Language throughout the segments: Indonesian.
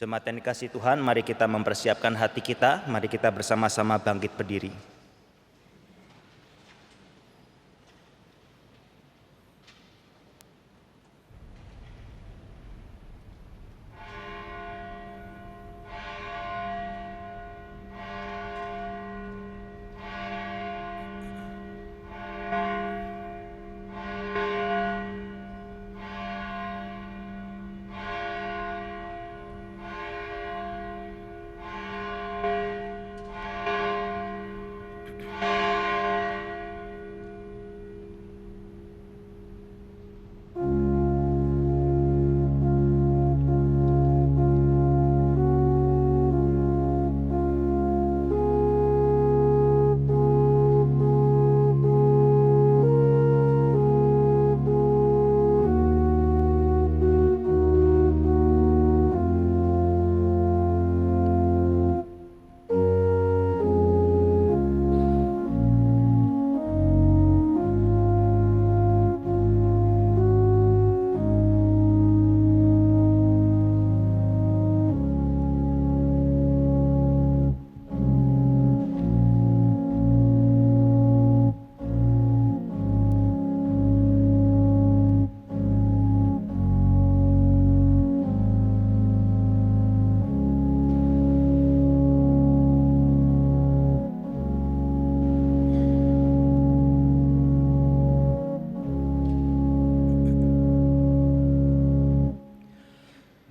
Jemaat yang dikasihi Tuhan, mari kita mempersiapkan hati kita, mari kita bersama-sama bangkit berdiri.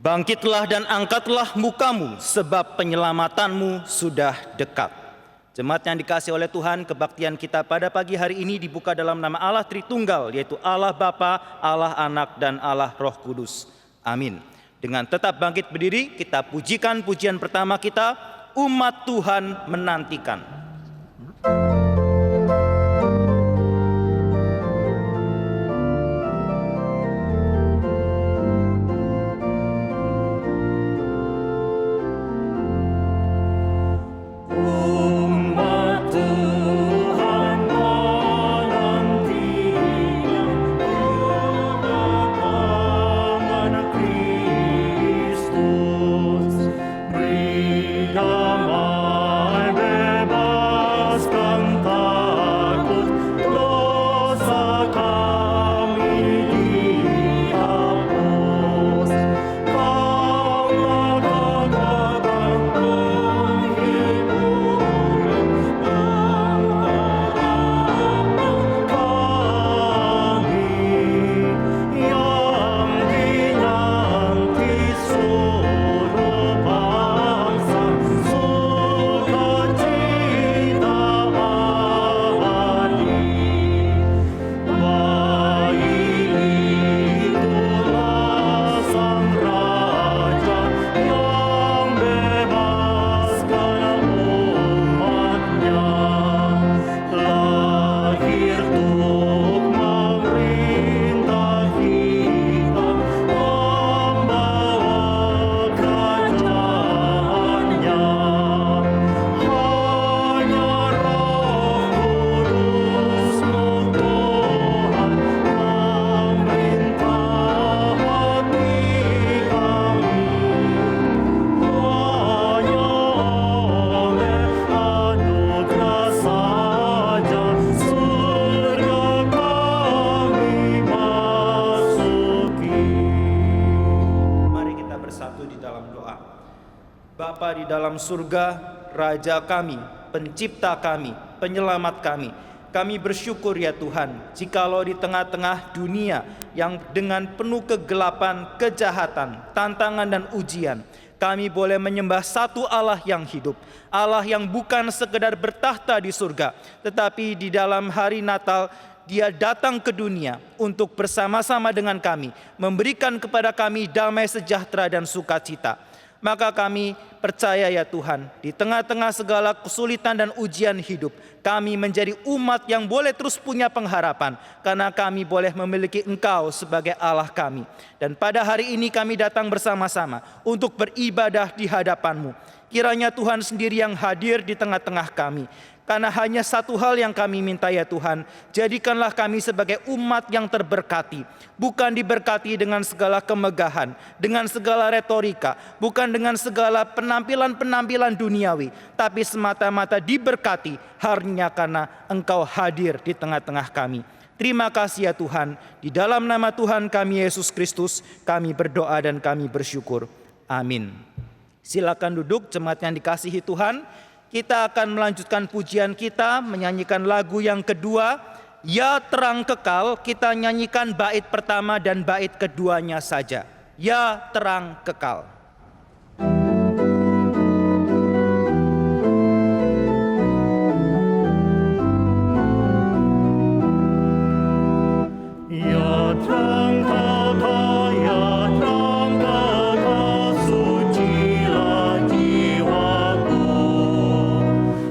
Bangkitlah dan angkatlah mukamu, sebab penyelamatanmu sudah dekat. Jemaat yang dikasihi oleh Tuhan, kebaktian kita pada pagi hari ini dibuka dalam nama Allah Tritunggal, yaitu Allah Bapa, Allah Anak, dan Allah Roh Kudus. Amin. Dengan tetap bangkit berdiri, kita pujikan pujian pertama kita, Umat Tuhan Menantikan. Bapa di dalam surga, Raja kami, Pencipta kami, Penyelamat kami, kami bersyukur ya Tuhan, jikalau di tengah-tengah dunia yang dengan penuh kegelapan, kejahatan, tantangan dan ujian, kami boleh menyembah satu Allah yang hidup, Allah yang bukan sekedar bertahta di surga, tetapi di dalam hari Natal Dia datang ke dunia untuk bersama-sama dengan kami, memberikan kepada kami damai sejahtera dan sukacita. Maka kami percaya ya Tuhan, di tengah-tengah segala kesulitan dan ujian hidup, kami menjadi umat yang boleh terus punya pengharapan, karena kami boleh memiliki Engkau sebagai Allah kami. Dan pada hari ini kami datang bersama-sama untuk beribadah di hadapan-Mu. Kiranya Tuhan sendiri yang hadir di tengah-tengah kami. Karena hanya satu hal yang kami minta ya Tuhan, jadikanlah kami sebagai umat yang terberkati. Bukan diberkati dengan segala kemegahan, dengan segala retorika, bukan dengan segala penampilan-penampilan duniawi, tapi semata-mata diberkati hanya karena Engkau hadir di tengah-tengah kami. Terima kasih ya Tuhan, di dalam nama Tuhan kami Yesus Kristus, kami berdoa dan kami bersyukur. Amin. Silakan duduk jemaat yang dikasihi Tuhan. Kita akan melanjutkan pujian kita, menyanyikan lagu yang kedua, Ya Terang Kekal. Kita nyanyikan bait pertama dan bait keduanya saja. Ya Terang Kekal. Ya terang kekal, ya terang kekal, sucilah jiwaku.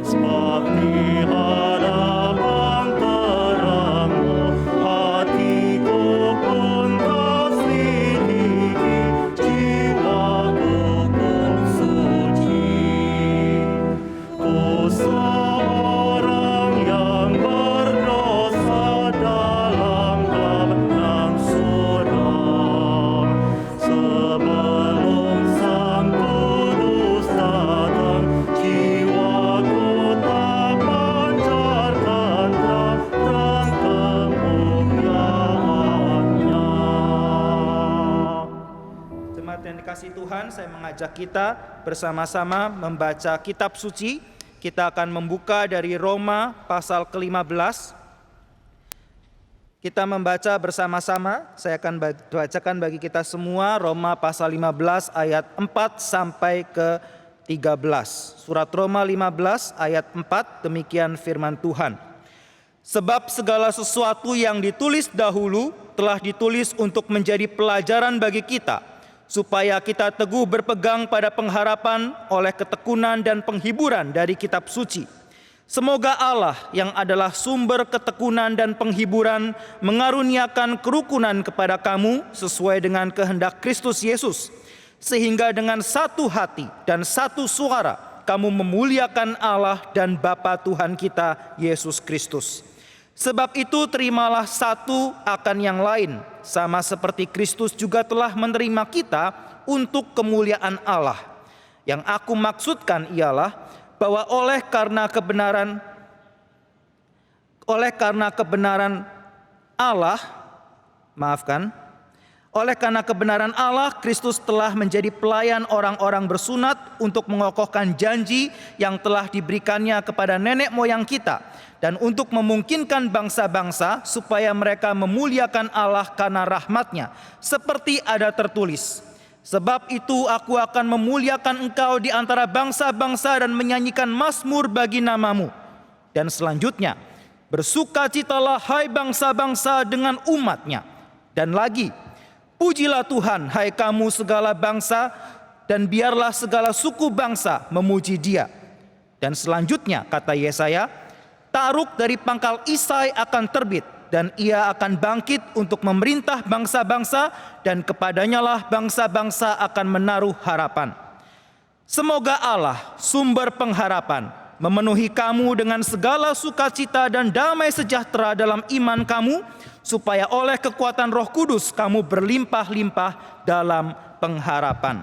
Sebab di hadapan terang-Mu, hatiku pun terselidiki, jiwaku pun suci. Ku seorang yang berdosa dalam kebenaran suram. Sebelum Sang Kudus datang, jiwaku tak pancarkan terang kemuliaan-Nya. Jemaat yang dikasihi Tuhan, saya mengajak kita bersama-sama membaca kitab suci. Kita akan membuka dari Roma pasal ke-15. Kita membaca bersama-sama. Saya akan bacakan bagi kita semua Roma pasal 15 ayat 4 sampai ke 13. Surat Roma 15 ayat 4, demikian firman Tuhan. Sebab segala sesuatu yang ditulis dahulu telah ditulis untuk menjadi pelajaran bagi kita, supaya kita teguh berpegang pada pengharapan oleh ketekunan dan penghiburan dari kitab suci. Semoga Allah yang adalah sumber ketekunan dan penghiburan mengaruniakan kerukunan kepada kamu sesuai dengan kehendak Kristus Yesus, sehingga dengan satu hati dan satu suara kamu memuliakan Allah dan Bapa Tuhan kita Yesus Kristus. Sebab itu terimalah satu akan yang lain, sama seperti Kristus juga telah menerima kita untuk kemuliaan Allah. Yang aku maksudkan ialah bahwa oleh karena kebenaran Allah, Kristus telah menjadi pelayan orang-orang bersunat untuk mengokohkan janji yang telah diberikannya kepada nenek moyang kita, dan untuk memungkinkan bangsa-bangsa supaya mereka memuliakan Allah karena rahmat-Nya, seperti ada tertulis, sebab itu aku akan memuliakan engkau di antara bangsa-bangsa dan menyanyikan mazmur bagi namamu. Dan selanjutnya, bersukacitalah hai bangsa-bangsa dengan umat-Nya. Dan lagi, pujilah Tuhan hai kamu segala bangsa, dan biarlah segala suku bangsa memuji Dia. Dan selanjutnya kata Yesaya, Taruk dari pangkal Isai akan terbit, dan ia akan bangkit untuk memerintah bangsa-bangsa, dan kepadanya lah bangsa-bangsa akan menaruh harapan. Semoga Allah, sumber pengharapan, memenuhi kamu dengan segala sukacita dan damai sejahtera dalam iman kamu, supaya oleh kekuatan Roh Kudus kamu berlimpah-limpah dalam pengharapan.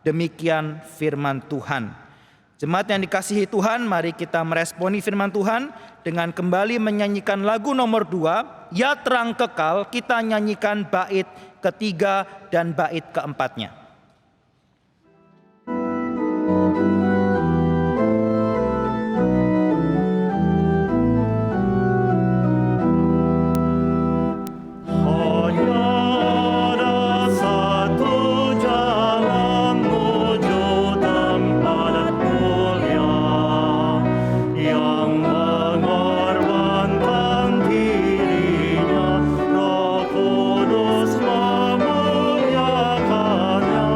Demikian firman Tuhan. Jemaat yang dikasihi Tuhan, mari kita meresponi firman Tuhan dengan kembali menyanyikan lagu nomor 2, Ya Terang Kekal. Kita nyanyikan bait ketiga dan bait keempatnya. Roh Kudus memuliakannya.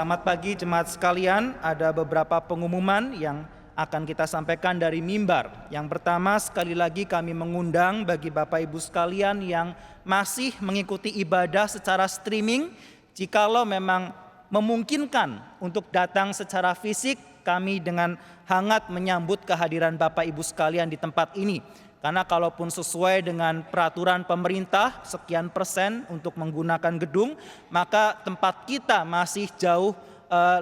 Selamat pagi jemaat sekalian, ada beberapa pengumuman yang akan kita sampaikan dari mimbar. Yang pertama, sekali lagi kami mengundang bagi Bapak Ibu sekalian yang masih mengikuti ibadah secara streaming, jikalau memang memungkinkan untuk datang secara fisik, kami dengan hangat menyambut kehadiran Bapak Ibu sekalian di tempat ini. Karena kalaupun sesuai dengan peraturan pemerintah sekian persen untuk menggunakan gedung, maka tempat kita masih jauh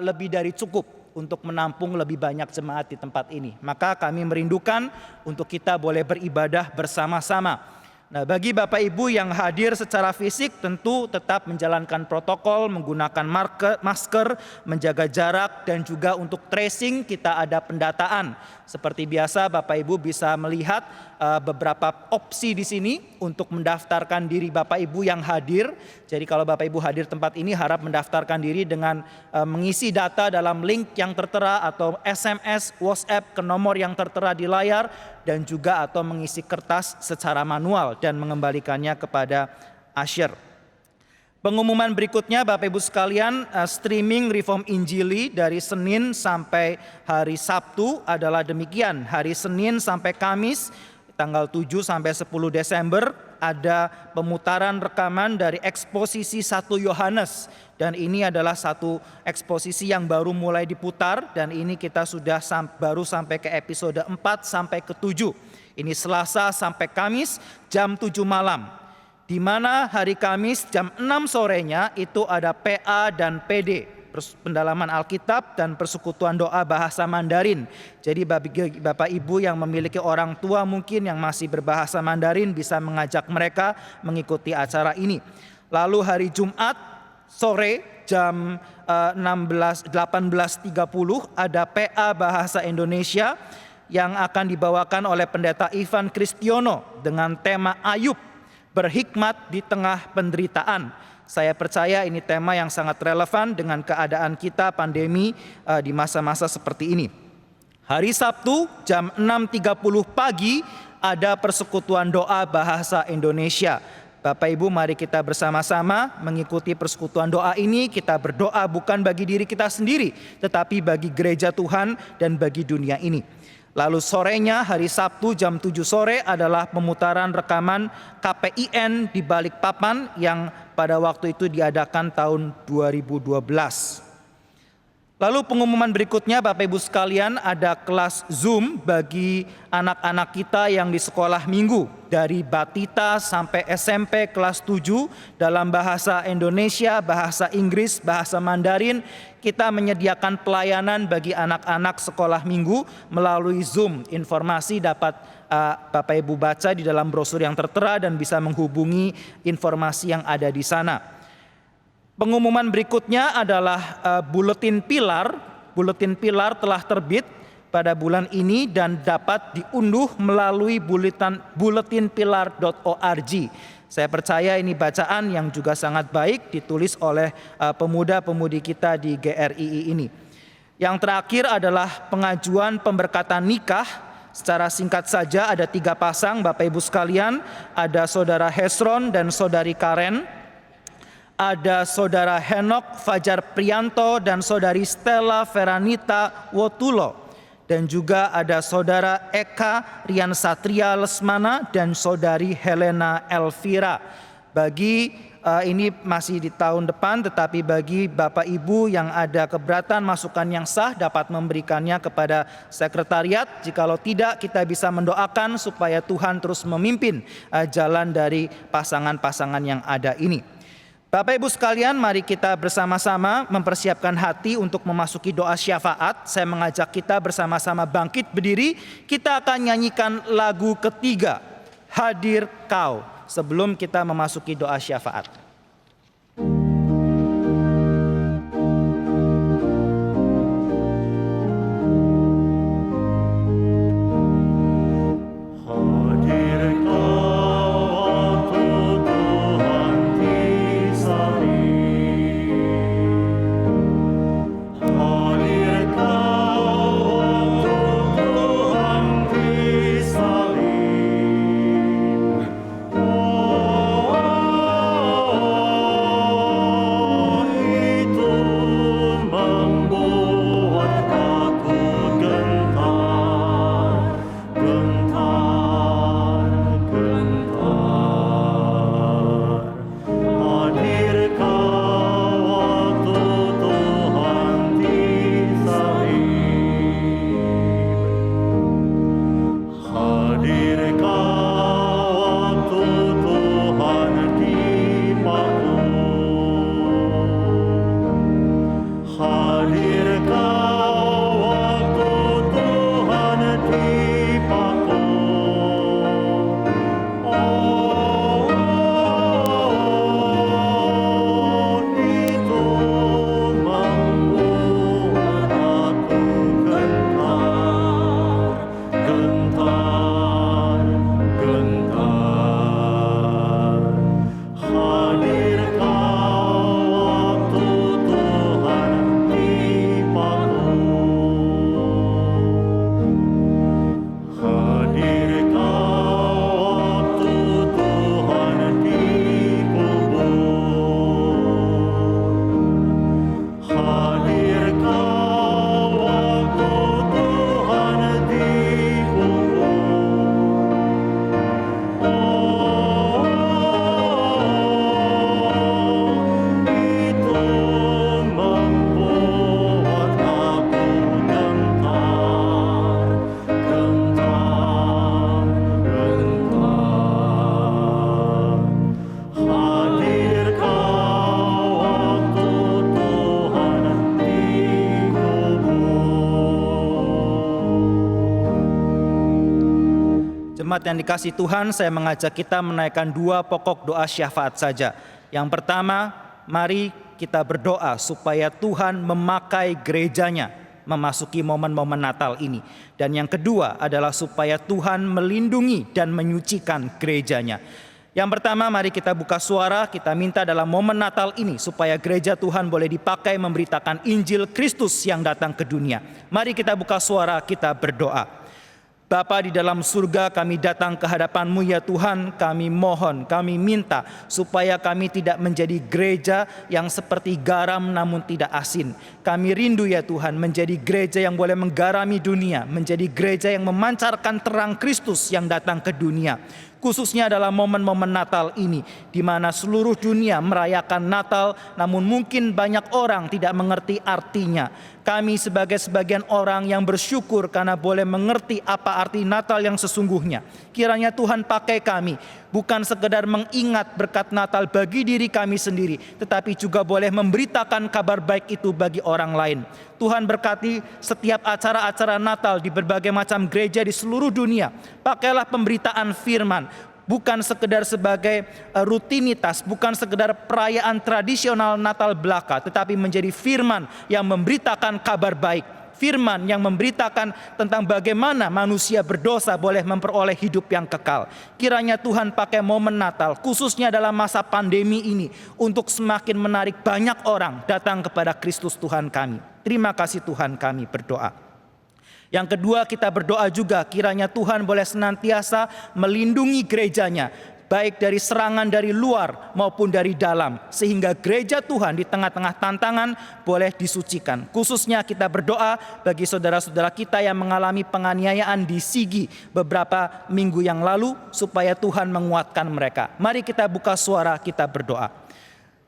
lebih dari cukup untuk menampung lebih banyak jemaat di tempat ini. Maka kami merindukan untuk kita boleh beribadah bersama-sama. Nah, bagi Bapak Ibu yang hadir secara fisik tentu tetap menjalankan protokol, menggunakan masker, menjaga jarak, dan juga untuk tracing kita ada pendataan. Seperti biasa Bapak Ibu bisa melihat beberapa opsi di sini untuk mendaftarkan diri Bapak Ibu yang hadir. Jadi kalau Bapak Ibu hadir tempat ini harap mendaftarkan diri dengan mengisi data dalam link yang tertera atau SMS, WhatsApp ke nomor yang tertera di layar, dan juga atau mengisi kertas secara manual dan mengembalikannya kepada usher. Pengumuman berikutnya Bapak Ibu sekalian, streaming Reform Injili dari Senin sampai hari Sabtu adalah demikian. Hari Senin sampai Kamis tanggal 7 sampai 10 Desember ada pemutaran rekaman dari eksposisi 1 Yohanes. Dan ini adalah satu eksposisi yang baru mulai diputar, dan ini kita sudah baru sampai ke episode 4 sampai ke 7. Ini Selasa sampai Kamis jam 7 malam. Di mana hari Kamis jam 6 sorenya itu ada PA dan PD, pendalaman Alkitab dan persekutuan doa bahasa Mandarin. Jadi Bapak Ibu yang memiliki orang tua mungkin yang masih berbahasa Mandarin bisa mengajak mereka mengikuti acara ini. Lalu hari Jumat sore jam 18.30 ada PA Bahasa Indonesia yang akan dibawakan oleh Pendeta Ivan Kristiono dengan tema Ayub, berhikmat di tengah penderitaan. Saya percaya ini tema yang sangat relevan dengan keadaan kita pandemi di masa-masa seperti ini. Hari Sabtu jam 6.30 pagi ada persekutuan doa bahasa Indonesia. Bapak Ibu mari kita bersama-sama mengikuti persekutuan doa ini. Kita berdoa bukan bagi diri kita sendiri, tetapi bagi gereja Tuhan dan bagi dunia ini. Lalu sorenya hari Sabtu jam 7 sore adalah pemutaran rekaman KPIN di Balikpapan yang pada waktu itu diadakan tahun 2012. Lalu pengumuman berikutnya Bapak Ibu sekalian, ada kelas Zoom bagi anak-anak kita yang di sekolah minggu dari Batita sampai SMP kelas 7 dalam bahasa Indonesia, bahasa Inggris, bahasa Mandarin. Kita menyediakan pelayanan bagi anak-anak sekolah minggu melalui Zoom. Informasi dapat Bapak Ibu baca di dalam brosur yang tertera dan bisa menghubungi informasi yang ada di sana. Pengumuman berikutnya adalah buletin pilar. Buletin pilar telah terbit pada bulan ini dan dapat diunduh melalui buletinpilar.org. Saya percaya ini bacaan yang juga sangat baik ditulis oleh pemuda-pemudi kita di GRII ini. Yang terakhir adalah pengajuan pemberkatan nikah. Secara singkat saja ada 3 pasang Bapak Ibu sekalian. Ada Saudara Hesron dan Saudari Karen. Ada Saudara Henok Fajar Prianto dan Saudari Stella Veranita Wotulo. Dan juga ada Saudara Eka Rian Satria Lesmana dan Saudari Helena Elvira. Bagi ini masih di tahun depan, tetapi bagi Bapak Ibu yang ada keberatan masukan yang sah dapat memberikannya kepada sekretariat. Jikalau tidak, kita bisa mendoakan supaya Tuhan terus memimpin jalan dari pasangan-pasangan yang ada ini. Bapak Ibu sekalian, mari kita bersama-sama mempersiapkan hati untuk memasuki doa syafaat. Saya mengajak kita bersama-sama bangkit berdiri. Kita akan nyanyikan lagu ketiga, Hadir Kau, sebelum kita memasuki doa syafaat. Oh Jemaat yang dikasihi Tuhan, saya mengajak kita menaikkan 2 pokok doa syafaat saja. Yang pertama, mari kita berdoa supaya Tuhan memakai gerejanya memasuki momen-momen Natal ini. Dan yang kedua adalah supaya Tuhan melindungi dan menyucikan gerejanya. Yang pertama, mari kita buka suara, kita minta dalam momen Natal ini supaya gereja Tuhan boleh dipakai memberitakan Injil Kristus yang datang ke dunia. Mari kita buka suara, kita berdoa. Bapa di dalam surga, kami datang ke hadapan-Mu ya Tuhan, kami mohon, kami minta supaya kami tidak menjadi gereja yang seperti garam namun tidak asin. Kami rindu ya Tuhan menjadi gereja yang boleh menggarami dunia, menjadi gereja yang memancarkan terang Kristus yang datang ke dunia. Khususnya dalam momen-momen Natal ini, di mana seluruh dunia merayakan Natal, namun mungkin banyak orang tidak mengerti artinya. Kami sebagai sebagian orang yang bersyukur karena boleh mengerti apa arti Natal yang sesungguhnya. Kiranya Tuhan pakai kami, bukan sekedar mengingat berkat Natal bagi diri kami sendiri, tetapi juga boleh memberitakan kabar baik itu bagi orang lain. Tuhan berkati setiap acara-acara Natal di berbagai macam gereja di seluruh dunia. Pakailah pemberitaan firman, bukan sekedar sebagai rutinitas, bukan sekedar perayaan tradisional Natal belaka, tetapi menjadi firman yang memberitakan kabar baik. Firman yang memberitakan tentang bagaimana manusia berdosa boleh memperoleh hidup yang kekal. Kiranya Tuhan pakai momen Natal, khususnya dalam masa pandemi ini, untuk semakin menarik banyak orang datang kepada Kristus Tuhan kami. Terima kasih Tuhan, kami berdoa. Yang kedua, kita berdoa juga kiranya Tuhan boleh senantiasa melindungi gerejanya, baik dari serangan dari luar maupun dari dalam, sehingga gereja Tuhan di tengah-tengah tantangan boleh disucikan. Khususnya kita berdoa bagi saudara-saudara kita yang mengalami penganiayaan di Sigi beberapa minggu yang lalu, supaya Tuhan menguatkan mereka. Mari kita buka suara, kita berdoa.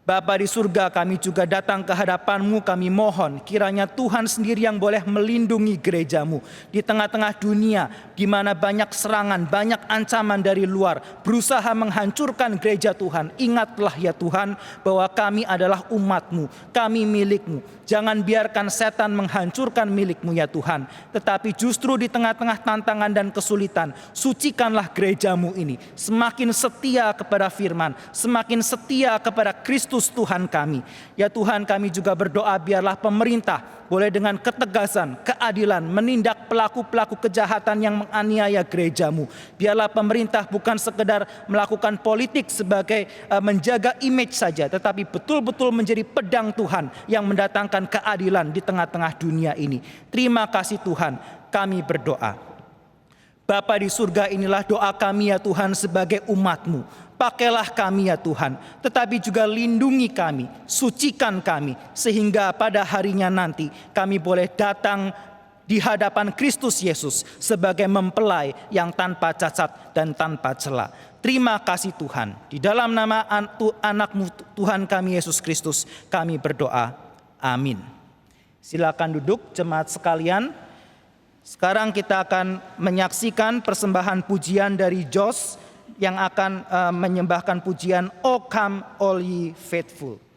Bapa di surga, kami juga datang ke hadapan-Mu, kami mohon kiranya Tuhan sendiri yang boleh melindungi gereja-Mu di tengah-tengah dunia di mana banyak serangan, banyak ancaman dari luar berusaha menghancurkan gereja Tuhan. Ingatlah ya Tuhan bahwa kami adalah umat-Mu, kami milik-Mu. Jangan biarkan setan menghancurkan milik-Mu ya Tuhan, tetapi justru di tengah-tengah tantangan dan kesulitan, sucikanlah gereja-Mu ini semakin setia kepada firman, semakin setia kepada Kristus Tuhan kami. Ya Tuhan, kami juga berdoa biarlah pemerintah boleh dengan ketegasan, keadilan menindak pelaku-pelaku kejahatan yang menganiaya gereja-Mu. Biarlah pemerintah bukan sekedar melakukan politik sebagai menjaga image saja, tetapi betul-betul menjadi pedang Tuhan yang mendatangkan keadilan di tengah-tengah dunia ini. Terima kasih Tuhan, kami berdoa. Bapa di surga, inilah doa kami ya Tuhan sebagai umat-Mu. Pakailah kami ya Tuhan, tetapi juga lindungi kami, sucikan kami, sehingga pada harinya nanti kami boleh datang di hadapan Kristus Yesus sebagai mempelai yang tanpa cacat dan tanpa cela. Terima kasih Tuhan, di dalam nama anak-Mu Tuhan kami Yesus Kristus kami berdoa, amin. Silakan duduk jemaat sekalian. Sekarang kita akan menyaksikan persembahan pujian dari Jos yang akan menyembahkan pujian O Come All Ye Faithful. O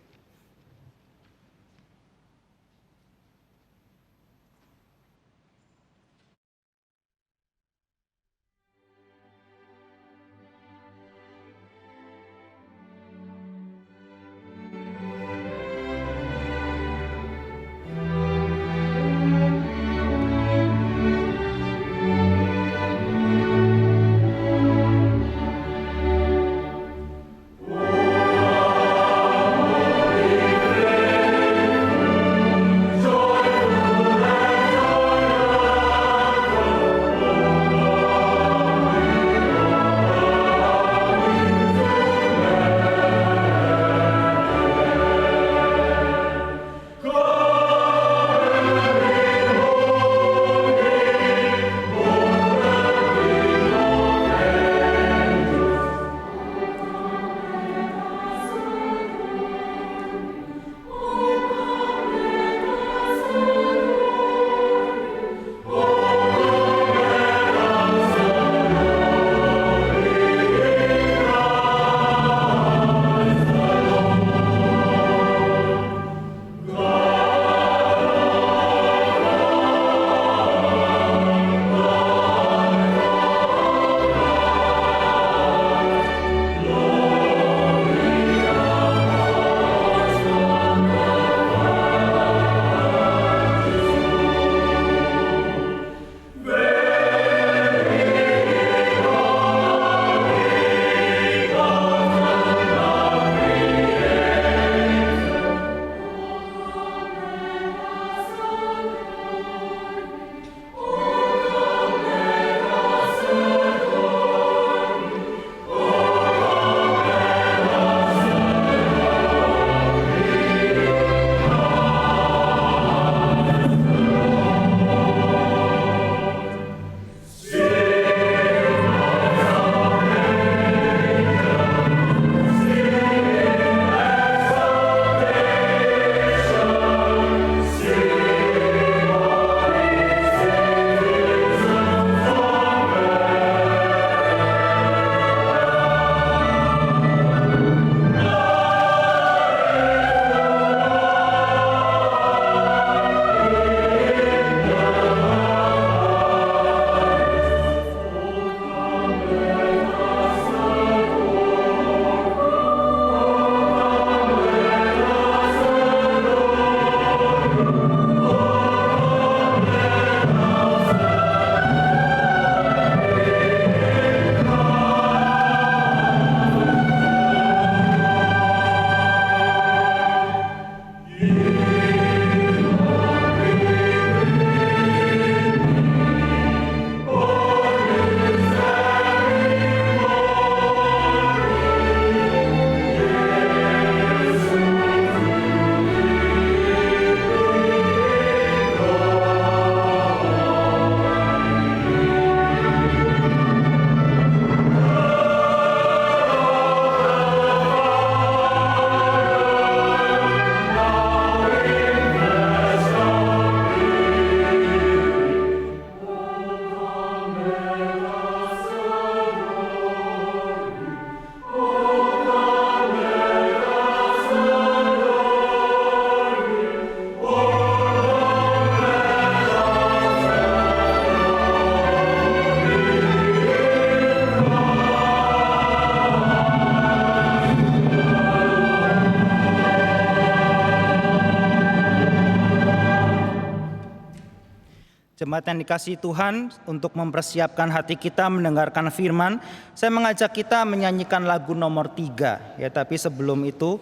Jemaat yang dikasihi Tuhan, untuk mempersiapkan hati kita mendengarkan firman, saya mengajak kita menyanyikan lagu nomor 3. Ya, tapi sebelum itu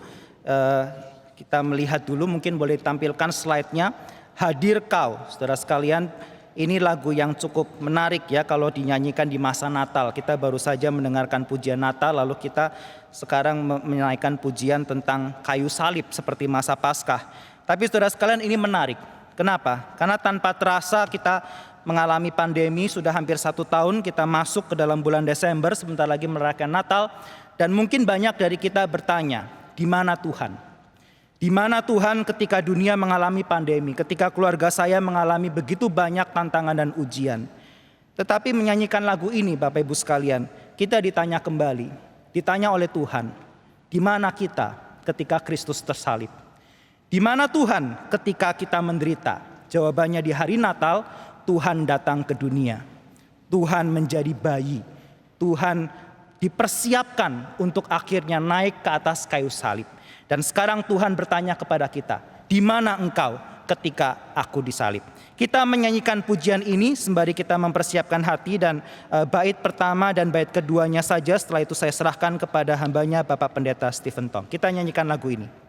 kita melihat dulu, mungkin boleh ditampilkan slide-nya. Hadir Kau, saudara sekalian, ini lagu yang cukup menarik ya kalau dinyanyikan di masa Natal. Kita baru saja mendengarkan pujian Natal, lalu kita sekarang menaikkan pujian tentang kayu salib seperti masa Paskah. Tapi saudara sekalian, ini menarik. Kenapa? Karena tanpa terasa kita mengalami pandemi sudah hampir 1 tahun, kita masuk ke dalam bulan Desember, sebentar lagi merayakan Natal, dan mungkin banyak dari kita bertanya, di mana Tuhan? Di mana Tuhan ketika dunia mengalami pandemi, ketika keluarga saya mengalami begitu banyak tantangan dan ujian? Tetapi menyanyikan lagu ini, Bapak Ibu sekalian, kita ditanya kembali, ditanya oleh Tuhan, di mana kita ketika Kristus tersalib? Di mana Tuhan ketika kita menderita? Jawabannya di hari Natal, Tuhan datang ke dunia. Tuhan menjadi bayi. Tuhan dipersiapkan untuk akhirnya naik ke atas kayu salib. Dan sekarang Tuhan bertanya kepada kita, di mana engkau ketika aku disalib? Kita menyanyikan pujian ini sembari kita mempersiapkan hati, dan bait pertama dan bait keduanya saja, setelah itu saya serahkan kepada hambanya Bapak Pendeta Stephen Tong. Kita nyanyikan lagu ini.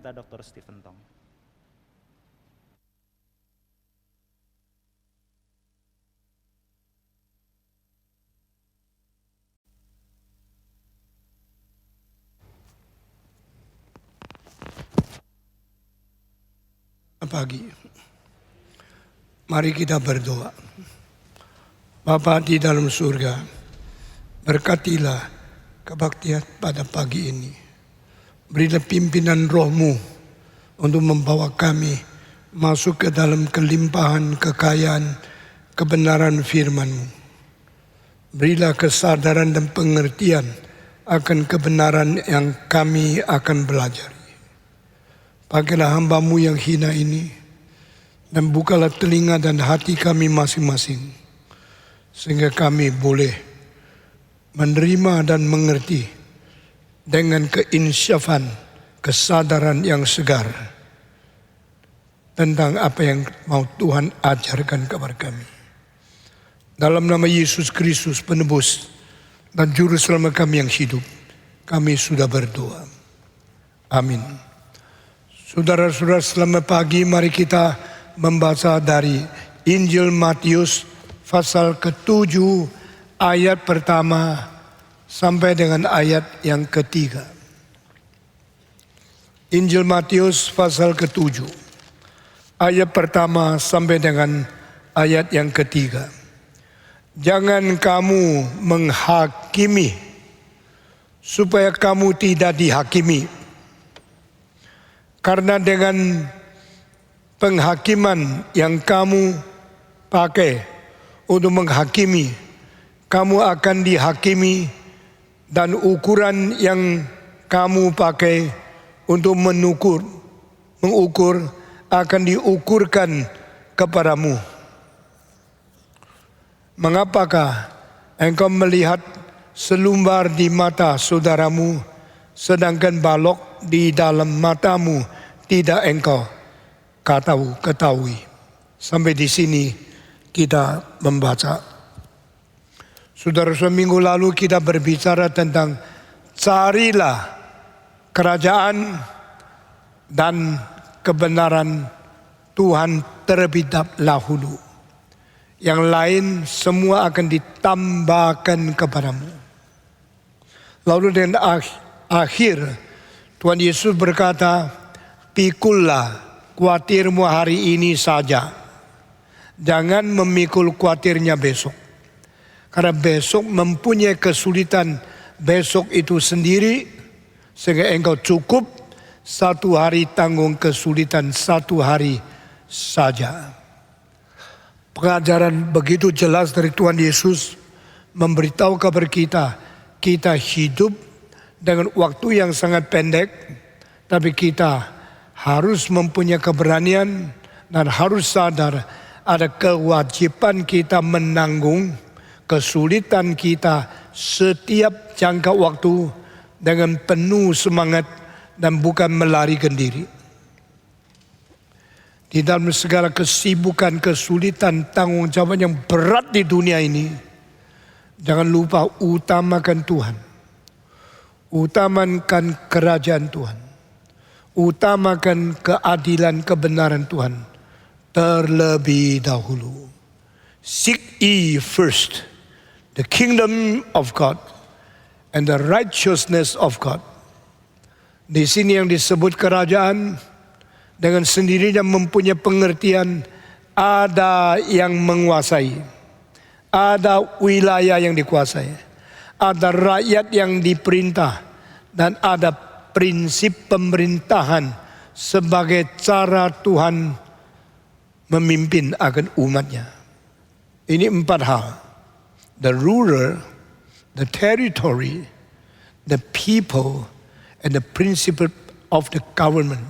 Dr. Stephen Tong. Pagi, mari kita berdoa. Bapa di dalam surga, berkatilah kebaktian pada pagi ini. Berilah pimpinan roh-Mu untuk membawa kami masuk ke dalam kelimpahan kekayaan kebenaran firman-Mu. Berilah kesadaran dan pengertian akan kebenaran yang kami akan belajar. Pakailah hamba-Mu yang hina ini, dan bukalah telinga dan hati kami masing-masing, sehingga kami boleh menerima dan mengerti dengan keinsyafan, kesadaran yang segar tentang apa yang mau Tuhan ajarkan kepada kami. Dalam nama Yesus Kristus penebus dan juru selamat kami yang hidup, kami sudah berdoa. Amin. Saudara-saudara, selamat pagi. Mari kita membaca dari Injil Matius pasal ke-7 ayat pertama sampai dengan ayat yang ketiga. Injil Matius pasal ke-7 ayat pertama sampai dengan ayat yang ketiga. Jangan kamu menghakimi supaya kamu tidak dihakimi. Karena dengan penghakiman yang kamu pakai untuk menghakimi, kamu akan dihakimi, dan ukuran yang kamu pakai untuk mengukur akan diukurkan kepadamu. Mengapakah engkau melihat selumbar di mata saudaramu, sedangkan balok di dalam matamu tidak engkau ketahui? Sampai di sini kita membaca. Saudara-saudara, minggu lalu kita berbicara tentang carilah kerajaan dan kebenaran Tuhan terlebih dahulu. Yang lain semua akan ditambahkan kepadamu. Lalu dengan akhir Tuhan Yesus berkata, pikullah kuatirmu hari ini saja. Jangan memikul kuatirnya besok. Karena besok mempunyai kesulitan besok itu sendiri, sehingga engkau cukup satu hari tanggung kesulitan satu hari saja. Pengajaran begitu jelas dari Tuhan Yesus memberitahu kepada kita hidup dengan waktu yang sangat pendek, tapi kita harus mempunyai keberanian dan harus sadar ada kewajiban kita menanggung kesulitan kita setiap jangka waktu dengan penuh semangat dan bukan melarikan diri. Di dalam segala kesibukan, kesulitan, tanggung jawab yang berat di dunia ini, jangan lupa utamakan Tuhan. Utamakan kerajaan Tuhan. Utamakan keadilan, kebenaran Tuhan terlebih dahulu. Seek ye first the kingdom of God and the righteousness of God. Di sini yang disebut kerajaan dengan sendirinya mempunyai pengertian ada yang menguasai, ada wilayah yang dikuasai, ada rakyat yang diperintah, dan ada prinsip pemerintahan sebagai cara Tuhan memimpin akan umatnya. Ini 4 hal. The ruler, the territory, the people, and the principle of the government.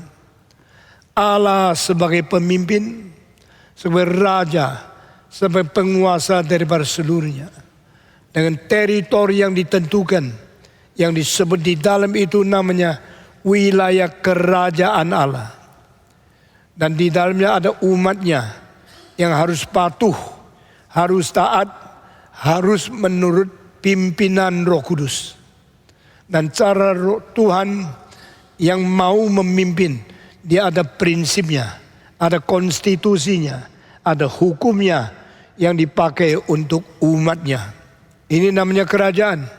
Allah sebagai pemimpin, sebagai raja, sebagai penguasa daripada seluruhnya. Dengan teritori yang ditentukan, yang disebut di dalam itu namanya wilayah kerajaan Allah. Dan di dalamnya ada umatnya yang harus patuh, harus taat, harus menurut pimpinan Roh Kudus. Dan cara Tuhan yang mau memimpin, dia ada prinsipnya, ada konstitusinya, ada hukumnya yang dipakai untuk umatnya. Ini namanya kerajaan.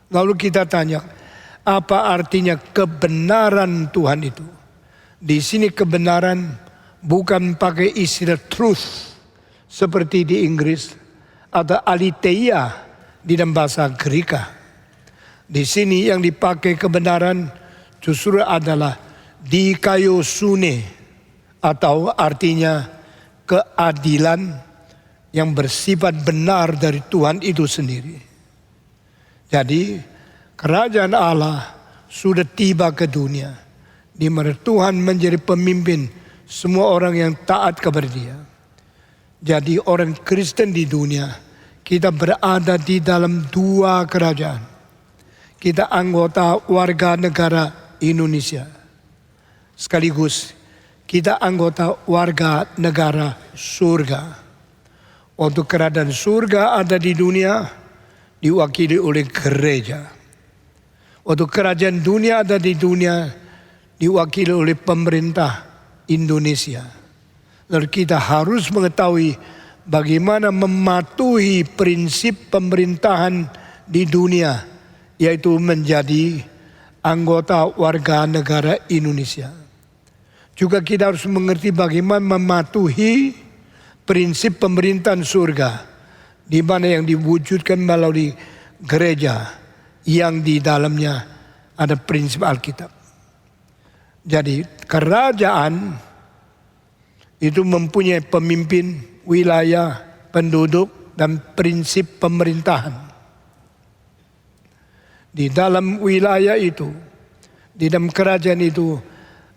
Lalu kita tanya, apa artinya kebenaran Tuhan itu? Di sini kebenaran bukan pakai istilah truth seperti di Inggris, atau aletheia di dalam bahasa Greek. Di sini yang dipakai kebenaran justru adalah dikaiosune, atau artinya keadilan yang bersifat benar dari Tuhan itu sendiri. Jadi kerajaan Allah sudah tiba ke dunia, di mana Tuhan menjadi pemimpin semua orang yang taat kepada Dia. Jadi orang Kristen di dunia, kita berada di dalam 2 kerajaan. Kita anggota warga negara Indonesia. Sekaligus kita anggota warga negara surga. Untuk kerajaan surga ada di dunia, diwakili oleh gereja. Untuk kerajaan dunia ada di dunia, diwakili oleh pemerintah Indonesia. Lalu kita harus mengetahui bagaimana mematuhi prinsip pemerintahan di dunia, yaitu menjadi anggota warga negara Indonesia. Juga kita harus mengerti bagaimana mematuhi prinsip pemerintahan surga, di mana yang diwujudkan melalui gereja yang di dalamnya ada prinsip Alkitab. Jadi kerajaan itu mempunyai pemimpin, wilayah, penduduk, dan prinsip pemerintahan. Di dalam wilayah itu, di dalam kerajaan itu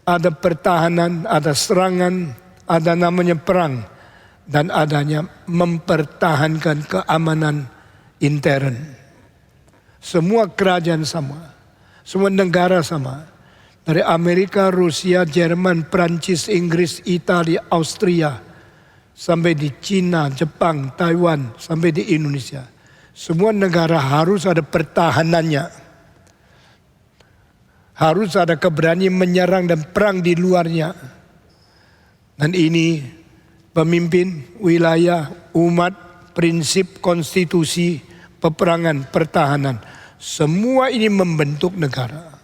ada pertahanan, ada serangan, ada namanya perang, dan adanya mempertahankan keamanan intern. Semua kerajaan sama, semua negara sama. Dari Amerika, Rusia, Jerman, Prancis, Inggris, Italia, Austria, sampai di Cina, Jepang, Taiwan, sampai di Indonesia. Semua negara harus ada pertahanannya. Harus ada keberanian menyerang dan perang di luarnya. Dan ini pemimpin, wilayah, umat, prinsip, konstitusi, peperangan, pertahanan. Semua ini membentuk negara.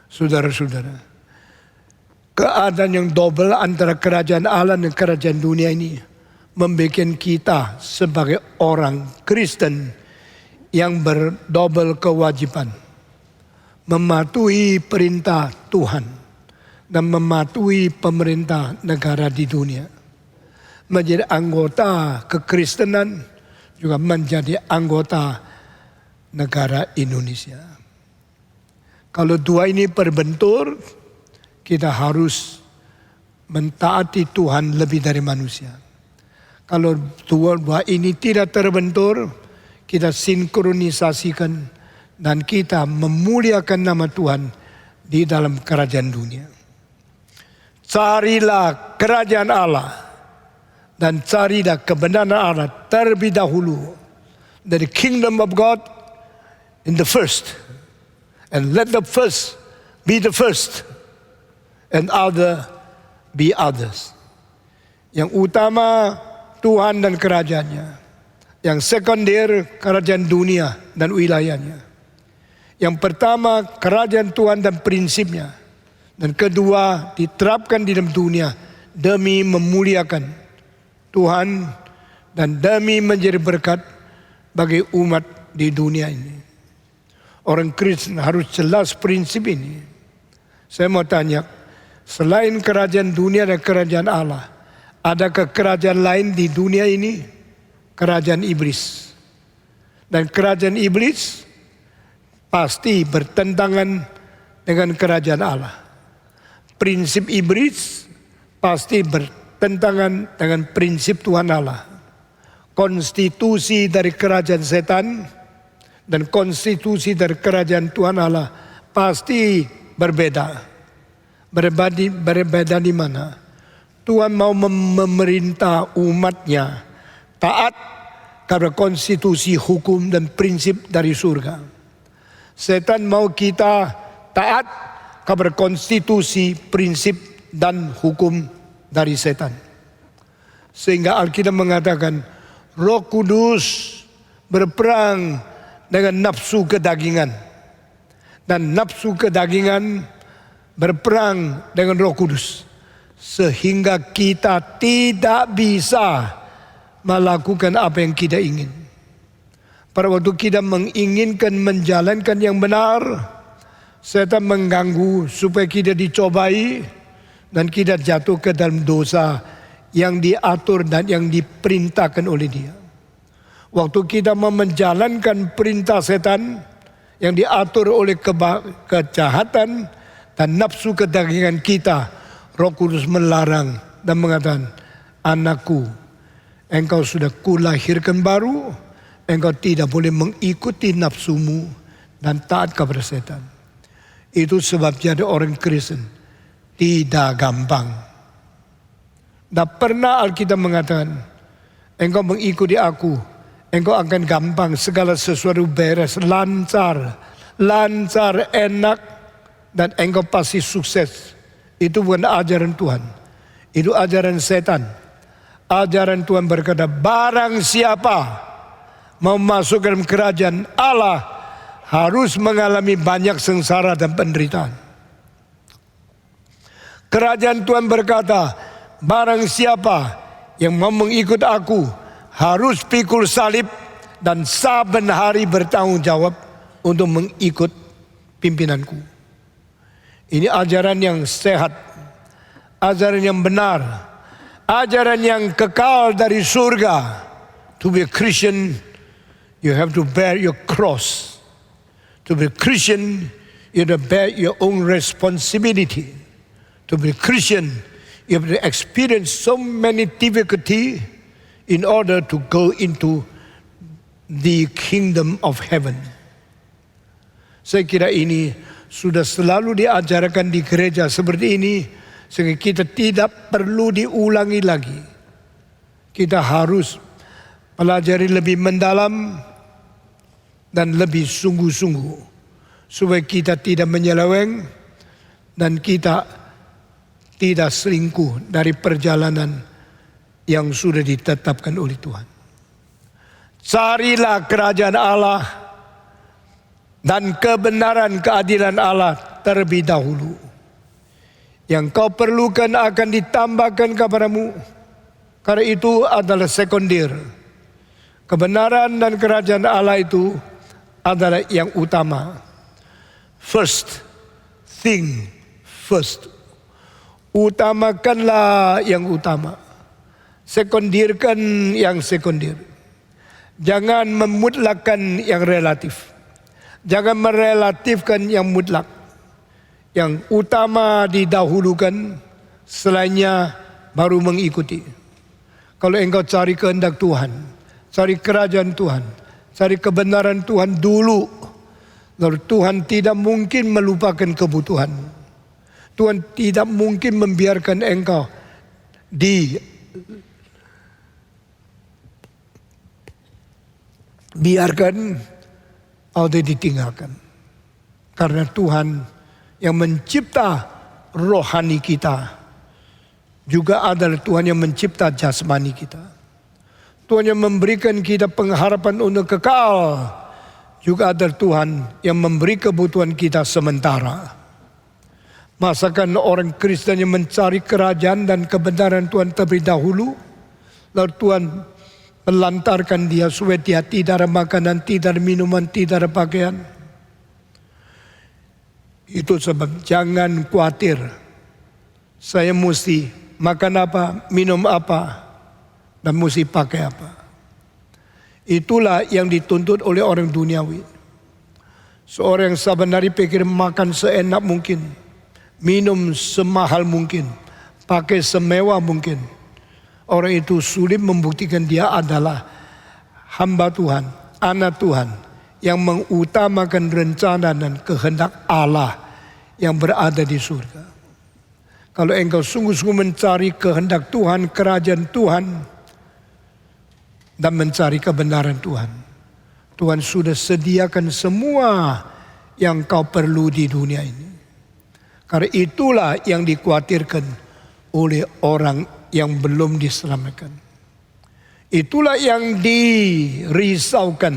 Saudara-saudara, keadaan yang double antara kerajaan Allah dan kerajaan dunia ini membuat kita sebagai orang Kristen yang berdouble kewajiban mematuhi perintah Tuhan dan mematuhi pemerintah negara di dunia. Menjadi anggota kekristenan juga menjadi anggota negara Indonesia. Kalau dua ini berbentur, kita harus mentaati Tuhan lebih dari manusia. Kalau dua ini tidak terbentur, kita sinkronisasikan dan kita memuliakan nama Tuhan di dalam kerajaan dunia. Carilah kerajaan Allah dan carilah kebenaran Allah terlebih dahulu. The kingdom of God in the first. And let the first be the first, and other be others. Yang utama Tuhan dan kerajaannya. Yang sekunder kerajaan dunia dan wilayahnya. Yang pertama kerajaan Tuhan dan prinsipnya. Dan kedua diterapkan di dalam dunia demi memuliakan Tuhan dan demi menjadi berkat bagi umat di dunia ini. Orang Kristen harus jelas prinsip ini. Saya mau tanya, selain kerajaan dunia dan kerajaan Allah, adakah kerajaan lain di dunia ini? Kerajaan iblis. Dan kerajaan iblis pasti bertentangan dengan kerajaan Allah. Prinsip iblis pasti bertentangan dengan prinsip Tuhan Allah. Konstitusi dari kerajaan setan dan konstitusi dari kerajaan Tuhan Allah pasti berbeda. Berbeda di mana? Tuhan mau memerintah umatnya taat karena konstitusi, hukum dan prinsip dari surga. Setan mau kita taat karena konstitusi, prinsip dan hukum dari setan. Sehingga Alkitab mengatakan Roh Kudus berperang dengan nafsu kedagingan. Dan nafsu kedagingan berperang dengan Roh Kudus. Sehingga kita tidak bisa melakukan apa yang kita ingin. Pada waktu kita menginginkan menjalankan yang benar, setan mengganggu supaya kita dicobai dan kita jatuh ke dalam dosa yang diatur dan yang diperintahkan oleh dia. Waktu kita mau menjalankan perintah setan yang diatur oleh kejahatan dan nafsu kedagingan kita, Roh Kudus melarang dan mengatakan, anakku, engkau sudah kulahirkan baru, engkau tidak boleh mengikuti nafsumu dan taat kepada setan. Itu sebab jadi orang Kristen tidak gampang. Tak pernah Alkitab mengatakan, engkau mengikuti aku, engkau akan gampang, segala sesuatu beres, lancar, enak, dan engkau pasti sukses. Itu bukan ajaran Tuhan. Itu ajaran setan. Ajaran Tuhan berkata, barang siapa mau masuk dalam kerajaan Allah harus mengalami banyak sengsara dan penderitaan. Kerajaan Tuhan berkata, barang siapa yang mau mengikut aku harus pikul salib dan saben hari bertanggung jawab untuk mengikut pimpinanku. Ini ajaran yang sehat, ajaran yang benar, ajaran yang kekal dari surga, To be a Christian, you have to bear your cross. To be a Christian, you have to bear your own responsibility. To be a Christian, you have to experience so many difficulty in order to go into the kingdom of heaven. Saya kira ini sudah selalu diajarkan di gereja seperti ini, sehingga kita tidak perlu diulangi lagi. Kita harus pelajari lebih mendalam dan lebih sungguh-sungguh, supaya kita tidak menyeleweng dan kita tidak selingkuh dari perjalanan yang sudah ditetapkan oleh Tuhan. Carilah kerajaan Allah dan kebenaran keadilan Allah terlebih dahulu. Yang kau perlukan akan ditambahkan kepadamu. Karena itu adalah sekunder. Kebenaran dan kerajaan Allah itu adalah yang utama. First thing first. Utamakanlah yang utama. Sekundirkan yang sekundir. Jangan memutlakkan yang relatif. Jangan merelatifkan yang mutlak. Yang utama didahulukan, selainnya baru mengikuti. Kalau engkau cari kehendak Tuhan, cari kerajaan Tuhan, cari kebenaran Tuhan dulu, lalu Tuhan tidak mungkin melupakan kebutuhan. Tuhan tidak mungkin membiarkan engkau biarkan atau ditinggalkan. Karena Tuhan yang mencipta rohani kita juga adalah Tuhan yang mencipta jasmani kita. Tuhan yang memberikan kita pengharapan untuk kekal juga adalah Tuhan yang memberi kebutuhan kita sementara. Masakan orang Kristen yang mencari kerajaan dan kebenaran Tuhan terlebih dahulu, lalu Tuhan melantarkan dia supaya dia tidak ada makanan, tidak ada minuman, tidak ada pakaian. Itu sebab jangan khawatir. Saya mesti makan apa, minum apa, dan mesti pakai apa. Itulah yang dituntut oleh orang duniawi. Seorang yang saban hari pikir makan seenak mungkin, minum semahal mungkin, pakai semewah mungkin. Orang itu sulit membuktikan dia adalah hamba Tuhan, anak Tuhan, yang mengutamakan rencana dan kehendak Allah yang berada di surga. Kalau engkau sungguh-sungguh mencari kehendak Tuhan, kerajaan Tuhan, dan mencari kebenaran Tuhan, Tuhan sudah sediakan semua yang kau perlu di dunia ini. Karena itulah yang dikhawatirkan oleh orang yang belum diselamatkan. Itulah yang dirisaukan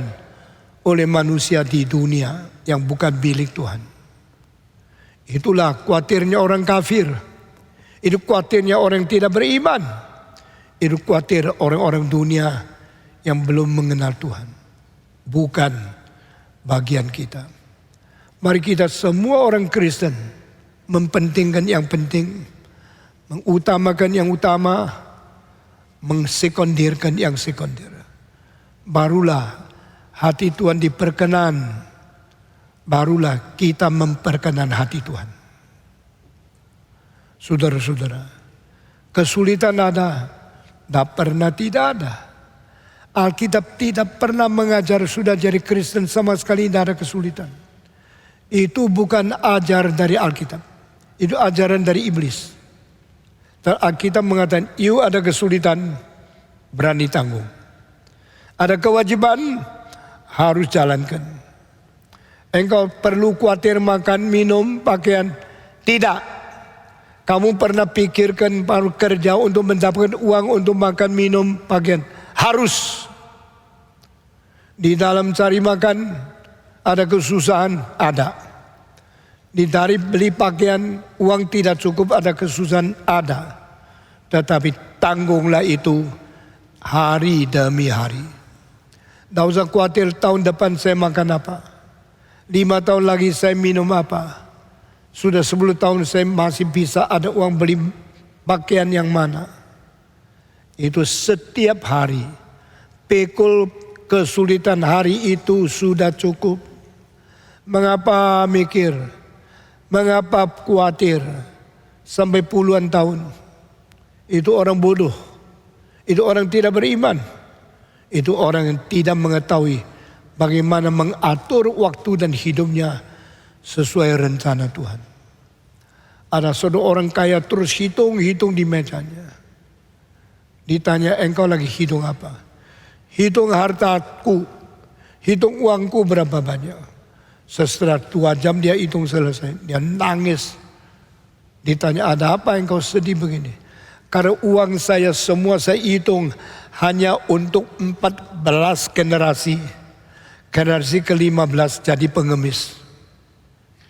oleh manusia di dunia yang bukan milik Tuhan. Itulah khawatirnya orang kafir. Itu khawatirnya orang yang tidak beriman. Itu khawatir orang-orang dunia yang belum mengenal Tuhan. Bukan bagian kita. Mari kita semua orang Kristen mempentingkan yang penting, mengutamakan yang utama, mengsekundirkan yang sekunder. Barulah hati Tuhan diperkenan, barulah kita memperkenan hati Tuhan. Saudara-saudara, kesulitan ada, tidak pernah tidak ada. Alkitab tidak pernah mengajar sudah jadi Kristen sama sekali tidak ada kesulitan. Itu bukan ajar dari Alkitab, itu ajaran dari iblis. Dan Alkitab mengatakan, you ada kesulitan, berani tanggung. Ada kewajiban, harus jalankan. Engkau perlu khawatir makan, minum, pakaian. Tidak. Kamu pernah pikirkan baru kerja untuk mendapatkan uang untuk makan, minum, pakaian. Harus. Di dalam cari makan, ada kesusahan, ada. Di dari beli pakaian, uang tidak cukup, ada kesusahan, ada. Tetapi tanggunglah itu hari demi hari. Tidak usah khawatir tahun depan saya makan apa. 5 tahun lagi saya minum apa. Sudah 10 tahun saya masih bisa ada uang beli pakaian yang mana. Itu setiap hari pikul kesulitan hari itu sudah cukup. Mengapa mikir? Mengapa khawatir sampai puluhan tahun? Itu orang bodoh. Itu orang tidak beriman. Itu orang yang tidak mengetahui bagaimana mengatur waktu dan hidupnya sesuai rencana Tuhan. Ada seorang kaya terus hitung di mejanya. Ditanya, engkau lagi hitung apa? Hitung hartaku, hitung uangku berapa banyak. Setelah 2 jam dia hitung selesai, dia nangis. Ditanya, ada apa engkau sedih begini? Karena uang saya semua saya hitung hanya untuk 14 generasi. Generasi ke-15 jadi pengemis.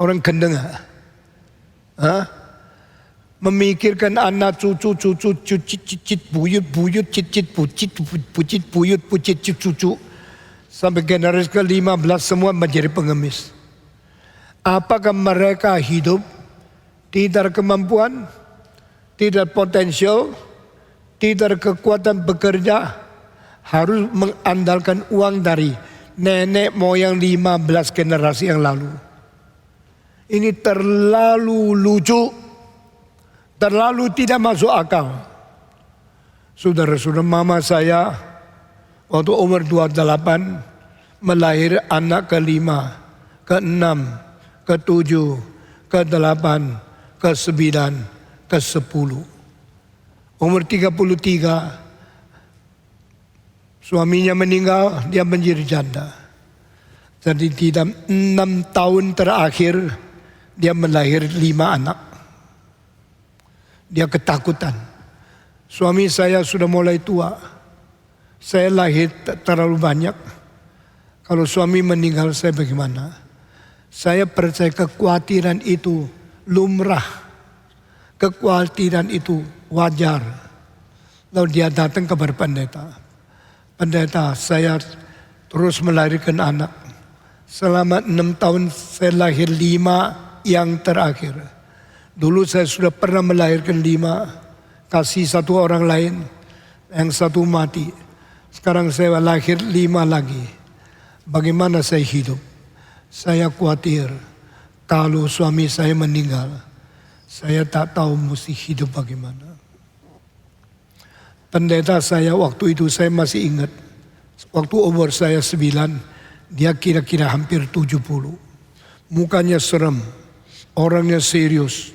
Orang kendeng. Memikirkan anak cucu, cicit, buyut, cicit, pucit, buyut, pucit, cucu. Sampai generasi ke-15 semua menjadi pengemis. Apakah mereka hidup tidak kemampuan, tidak potensial, tidak kekuatan bekerja, harus mengandalkan uang dari nenek moyang 15 generasi yang lalu. Ini terlalu lucu, terlalu tidak masuk akal. Saudara-saudara, mama saya waktu umur 28 melahirkan anak ke-5, ke-6, ke-7, ke-8, ke-9, ke-10. Umur 33 suaminya meninggal, dia menjadi janda. Jadi di dalam 6 tahun terakhir dia melahirkan 5 anak. Dia ketakutan. Suami saya sudah mulai tua. Saya lahir terlalu banyak. Kalau suami meninggal saya bagaimana? Saya percaya kekhawatiran itu lumrah. Kekhawatiran itu wajar. Lalu dia datang kepada pendeta. Pendeta, saya terus melahirkan anak. Selama 6 tahun saya lahir 5 yang terakhir. Dulu saya sudah pernah melahirkan 5, kasih 1 orang lain, yang 1 mati. Sekarang saya lahir 5 lagi. Bagaimana saya hidup? Saya khawatir kalau suami saya meninggal, saya tak tahu mesti hidup bagaimana. Pendeta saya waktu itu saya masih ingat. Waktu umur saya 9, dia kira-kira hampir 70. Mukanya serem, orangnya serius,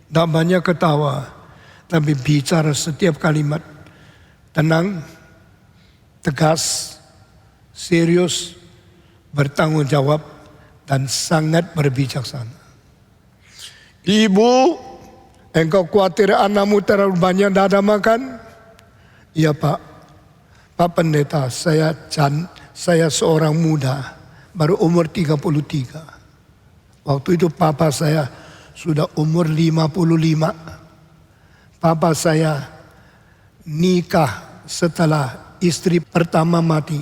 tak banyak ketawa, tapi bicara setiap kalimat tenang, tegas, serius, bertanggung jawab, dan sangat berbijaksana. Ibu, engkau khawatir anakmu terlalu banyak tidak ada makan? Iya Pak. Pak Pendeta, saya seorang muda, baru umur 33. Waktu itu papa saya sudah umur 55. Papa saya nikah setelah istri pertama mati.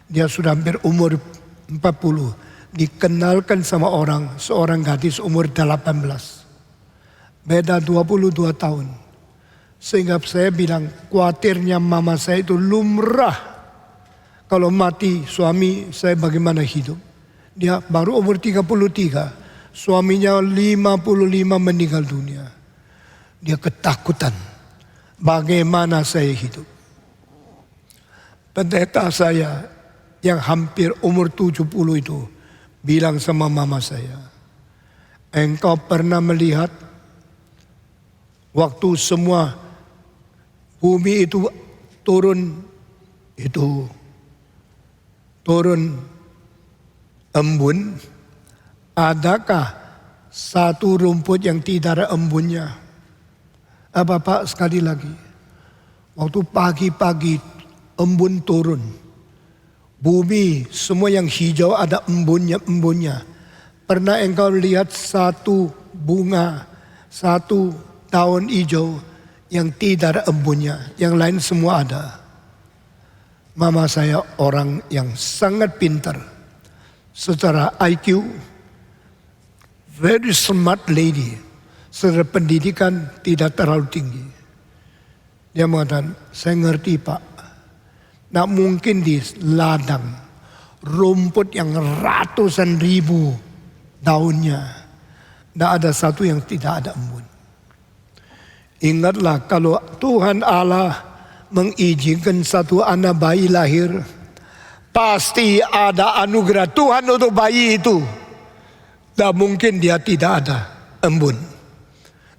Dia sudah hampir umur 40. Dikenalkan sama seorang gadis umur 18. Beda 22 tahun. Sehingga saya bilang khawatirnya mama saya itu lumrah. Kalau mati suami saya bagaimana hidup. Dia baru umur 33. Suaminya 55 meninggal dunia. Dia ketakutan. Bagaimana saya hidup. Pendeta saya yang hampir umur 70 itu bilang sama mama saya. Engkau pernah melihat waktu semua bumi itu turun embun, adakah satu rumput yang tidak ada embunnya? Bapak sekali lagi, waktu pagi-pagi embun turun, bumi semua yang hijau ada embunnya. Pernah engkau lihat satu bunga, satu daun hijau yang tidak ada embunnya, yang lain semua ada? Mama saya orang yang sangat pintar. Secara IQ, very smart lady. Secara pendidikan tidak terlalu tinggi. Dia mengatakan, saya ngerti Pak. Tidak mungkin di ladang rumput yang ratusan ribu daunnya, tidak ada satu yang tidak ada embun. Ingatlah kalau Tuhan Allah mengizinkan satu anak bayi lahir, pasti ada anugerah Tuhan untuk bayi itu. Tidak mungkin dia tidak ada embun.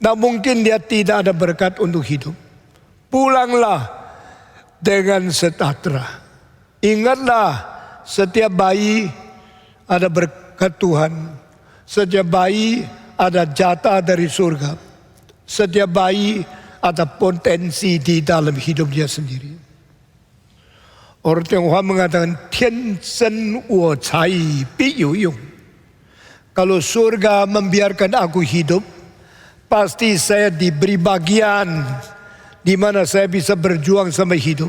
Tidak mungkin dia tidak ada berkat untuk hidup. Pulanglah dengan sejahtera. Ingatlah, setiap bayi ada berkat Tuhan. Setiap bayi ada jatah dari surga. Setiap bayi ada potensi di dalam hidup dia sendiri. Orang Tionghoa mengatakan, 天生我材必有用. Kalau surga membiarkan aku hidup, pasti saya diberi bagian di mana saya bisa berjuang sampai hidup.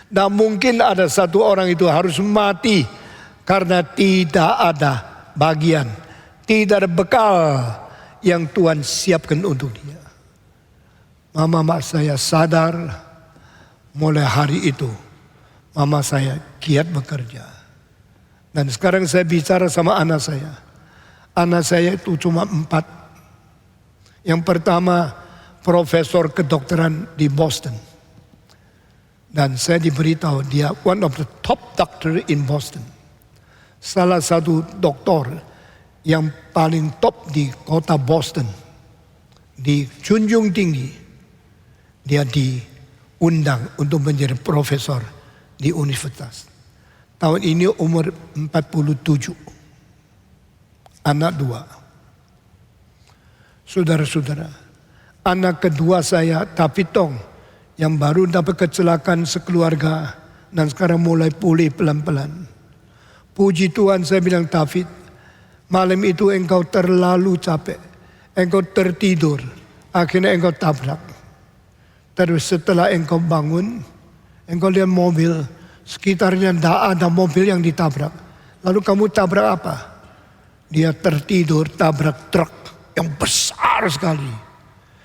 Nah, mungkin ada satu orang itu harus mati karena tidak ada bagian, tidak ada bekal yang Tuhan siapkan untuk dia. Mama saya sadar mulai hari itu, mama saya giat bekerja. Dan sekarang saya bicara sama anak saya. Anak saya itu cuma 4. Yang pertama profesor kedokteran di Boston. Dan saya diberitahu dia one of the top doctor in Boston. Salah satu doktor yang paling top di kota Boston. Dijunjung tinggi. Dia diundang untuk menjadi profesor di universitas. Tahun ini umur 47. Anak 2. Saudara-saudara, anak kedua saya, David Tong, yang baru dapat kecelakaan sekeluarga dan sekarang mulai pulih pelan-pelan. Puji Tuhan, saya bilang, David, malam itu engkau terlalu capek, engkau tertidur, akhirnya engkau tabrak. Terus setelah engkau bangun, engkau lihat mobil, sekitarnya tidak ada mobil yang ditabrak. Lalu kamu tabrak apa? Dia tertidur tabrak truk yang besar sekali.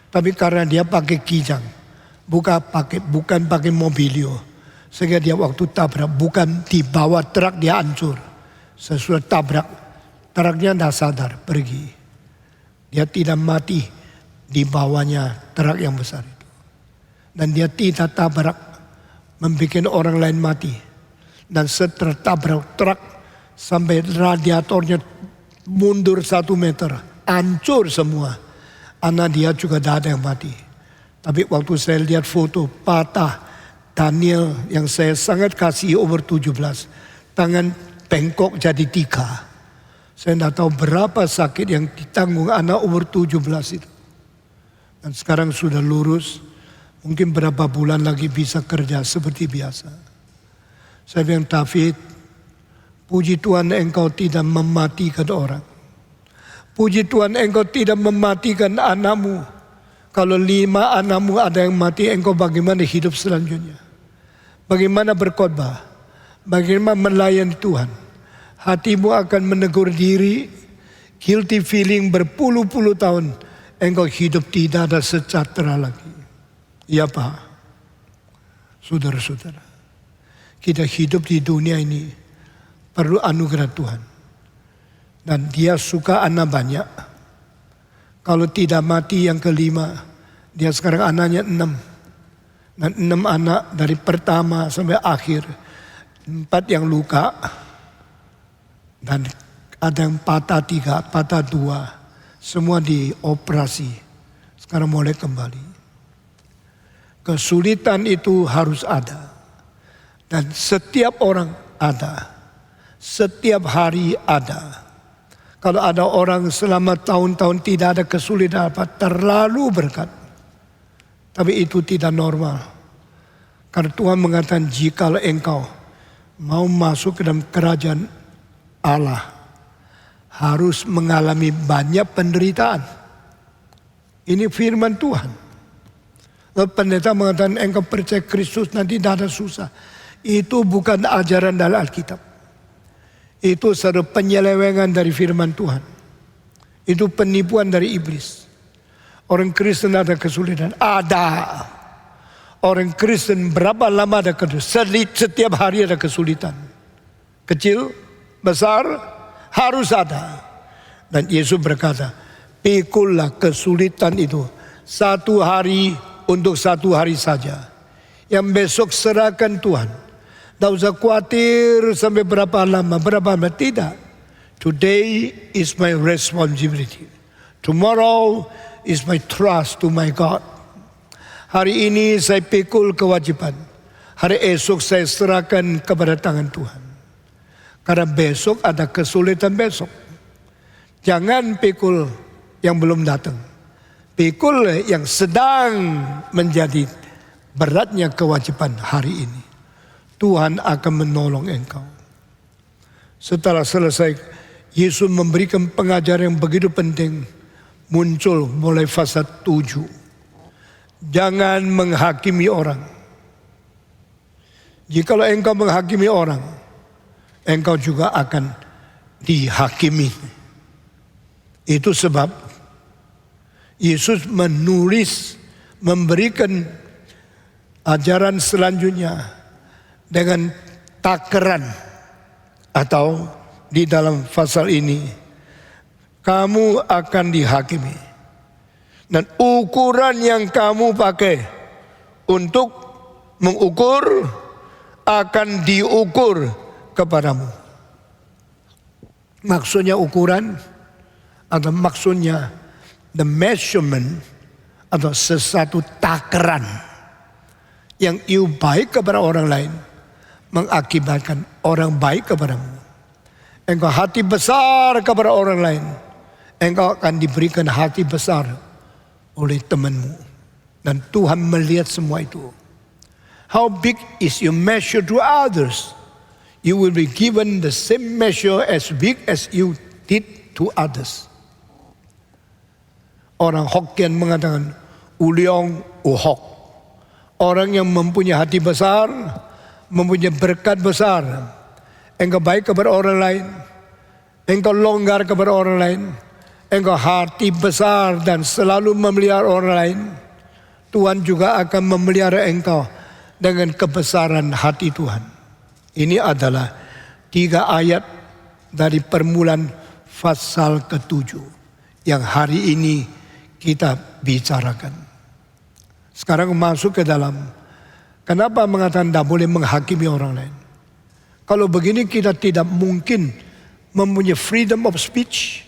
Tapi karena dia pakai kijang, bukan pakai mobilio, sehingga dia waktu tabrak bukan di bawah truk dia hancur. Sesudah tabrak, truknya tidak sadar pergi. Dia tidak mati di bawahnya truk yang besar itu. Dan dia tidak tabrak membuat orang lain mati. Dan setelah tabrak truk sampai radiatornya mundur 1 meter, hancur semua. Anak dia juga tidak ada yang mati. Tapi waktu saya lihat foto patah Daniel yang saya sangat kasih umur 17, tangan bengkok jadi 3. Saya tidak tahu berapa sakit yang ditanggung anak umur 17 itu. Dan sekarang sudah lurus, mungkin berapa bulan lagi bisa kerja seperti biasa. Saya bilang, David, puji Tuhan engkau tidak mematikan orang. Puji Tuhan engkau tidak mematikan anakmu. Kalau 5 anakmu ada yang mati, engkau bagaimana hidup selanjutnya? Bagaimana berkhotbah? Bagaimana melayani Tuhan? Hatimu akan menegur diri, guilty feeling berpuluh-puluh tahun. Engkau hidup tidak ada sejahtera lagi. Ya Pak, saudara-saudara, kita hidup di dunia ini perlu anugerah Tuhan. Dan dia suka anak banyak. Kalau tidak mati yang kelima, dia sekarang anaknya 6. Dan 6 anak dari pertama sampai akhir. 4 yang luka. Dan ada yang patah 3, patah 2. Semua dioperasi. Sekarang mulai kembali. Kesulitan itu harus ada. Dan setiap orang ada. Setiap hari ada. Kalau ada orang selama tahun-tahun tidak ada kesulitan apa, terlalu berkat. Tapi itu tidak normal. Karena Tuhan mengatakan, jikalau engkau mau masuk ke dalam kerajaan Allah, harus mengalami banyak penderitaan. Ini firman Tuhan. Lalu pendeta mengatakan, engkau percaya Kristus nanti tidak ada susah. Itu bukan ajaran dalam Alkitab. Itu satu penyelewengan dari firman Tuhan. Itu penipuan dari iblis. Orang Kristen ada kesulitan. Ada. Orang Kristen berapa lama ada kesulitan? Setiap hari ada kesulitan. Kecil, besar, harus ada. Dan Yesus berkata, pikullah kesulitan itu 1 hari untuk 1 hari saja. Yang besok serahkan Tuhan. Tidak usah khawatir sampai berapa lama. Tidak. Today is my responsibility. Tomorrow is my trust to my God. Hari ini saya pikul kewajiban. Hari esok saya serahkan kepada tangan Tuhan. Karena besok ada kesulitan besok. Jangan pikul yang belum datang. Pikul yang sedang menjadi beratnya kewajiban hari ini. Tuhan akan menolong engkau. Setelah selesai, Yesus memberikan pengajaran yang begitu penting. Muncul mulai fase 7. Jangan menghakimi orang. Jikalau engkau menghakimi orang, engkau juga akan dihakimi. Itu sebab Yesus memberikan ajaran selanjutnya dengan takaran, atau di dalam pasal ini, kamu akan dihakimi. Dan ukuran yang kamu pakai untuk mengukur akan diukur kepadamu. Maksudnya ukuran atau maksudnya the measurement atau sesuatu takaran yang you baik kepada orang lain mengakibatkan orang baik kepadamu. Engkau hati besar kepada orang lain, engkau akan diberikan hati besar oleh temanmu. Dan Tuhan melihat semua itu. How big is your measure to others? You will be given the same measure as big as you did to others. Orang Hokkien mengatakan uliong uhok. Orang yang mempunyai hati besar, mempunyai berkat besar. Engkau baik kepada orang lain, engkau longgar kepada orang lain, engkau hati besar dan selalu memelihara orang lain, Tuhan juga akan memelihara engkau dengan kebesaran hati Tuhan. Ini adalah 3 ayat dari permulaan pasal ke-7 yang hari ini kita bicarakan. Sekarang masuk ke dalam, kenapa mengatakan tidak boleh menghakimi orang lain. Kalau begini kita tidak mungkin mempunyai freedom of speech.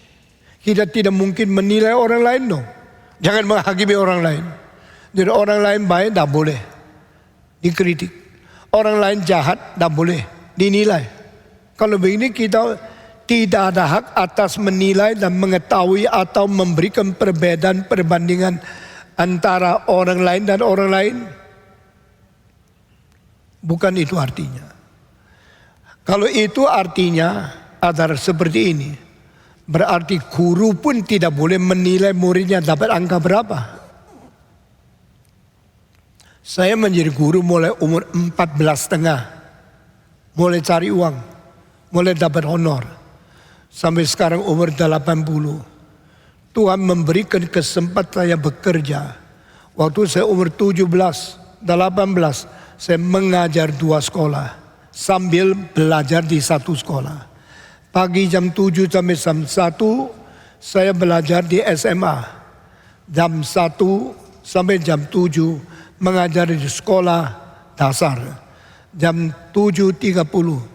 Kita tidak mungkin menilai orang lain dong. Jangan menghakimi orang lain. Jadi orang lain baik tidak boleh dikritik. Orang lain jahat tidak boleh dinilai. Kalau begini kita tidak ada hak atas menilai dan mengetahui atau memberikan perbandingan antara orang lain dan orang lain. Bukan itu artinya. Kalau itu artinya adalah seperti ini, berarti guru pun tidak boleh menilai muridnya dapat angka berapa. Saya menjadi guru mulai umur 14,5. Mulai cari uang, mulai dapat honor. Sampai sekarang umur 80. Tuhan memberikan kesempatan saya bekerja. Waktu saya umur 17, 18, saya mengajar 2 sekolah. Sambil belajar di 1 sekolah. Pagi jam 7 sampai jam 1 saya belajar di SMA. Jam 1 sampai jam 7 mengajar di sekolah dasar. Jam 7.30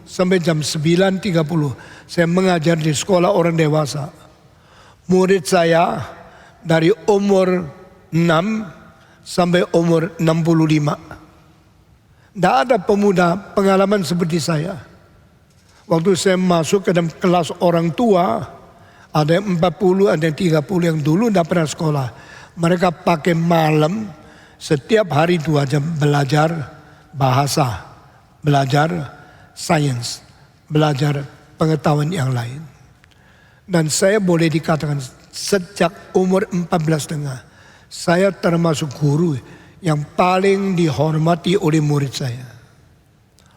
sampai jam 9.30 saya mengajar di sekolah orang dewasa. Murid saya dari umur 6 sampai umur 65. Tidak ada pemuda pengalaman seperti saya. Waktu saya masuk ke dalam kelas orang tua, ada yang 40, ada yang 30 yang dulu tidak pernah sekolah. Mereka pakai malam setiap hari 2 jam belajar bahasa, belajar sains, belajar pengetahuan yang lain. Dan saya boleh dikatakan sejak umur 14,5, saya termasuk guru yang paling dihormati oleh murid saya.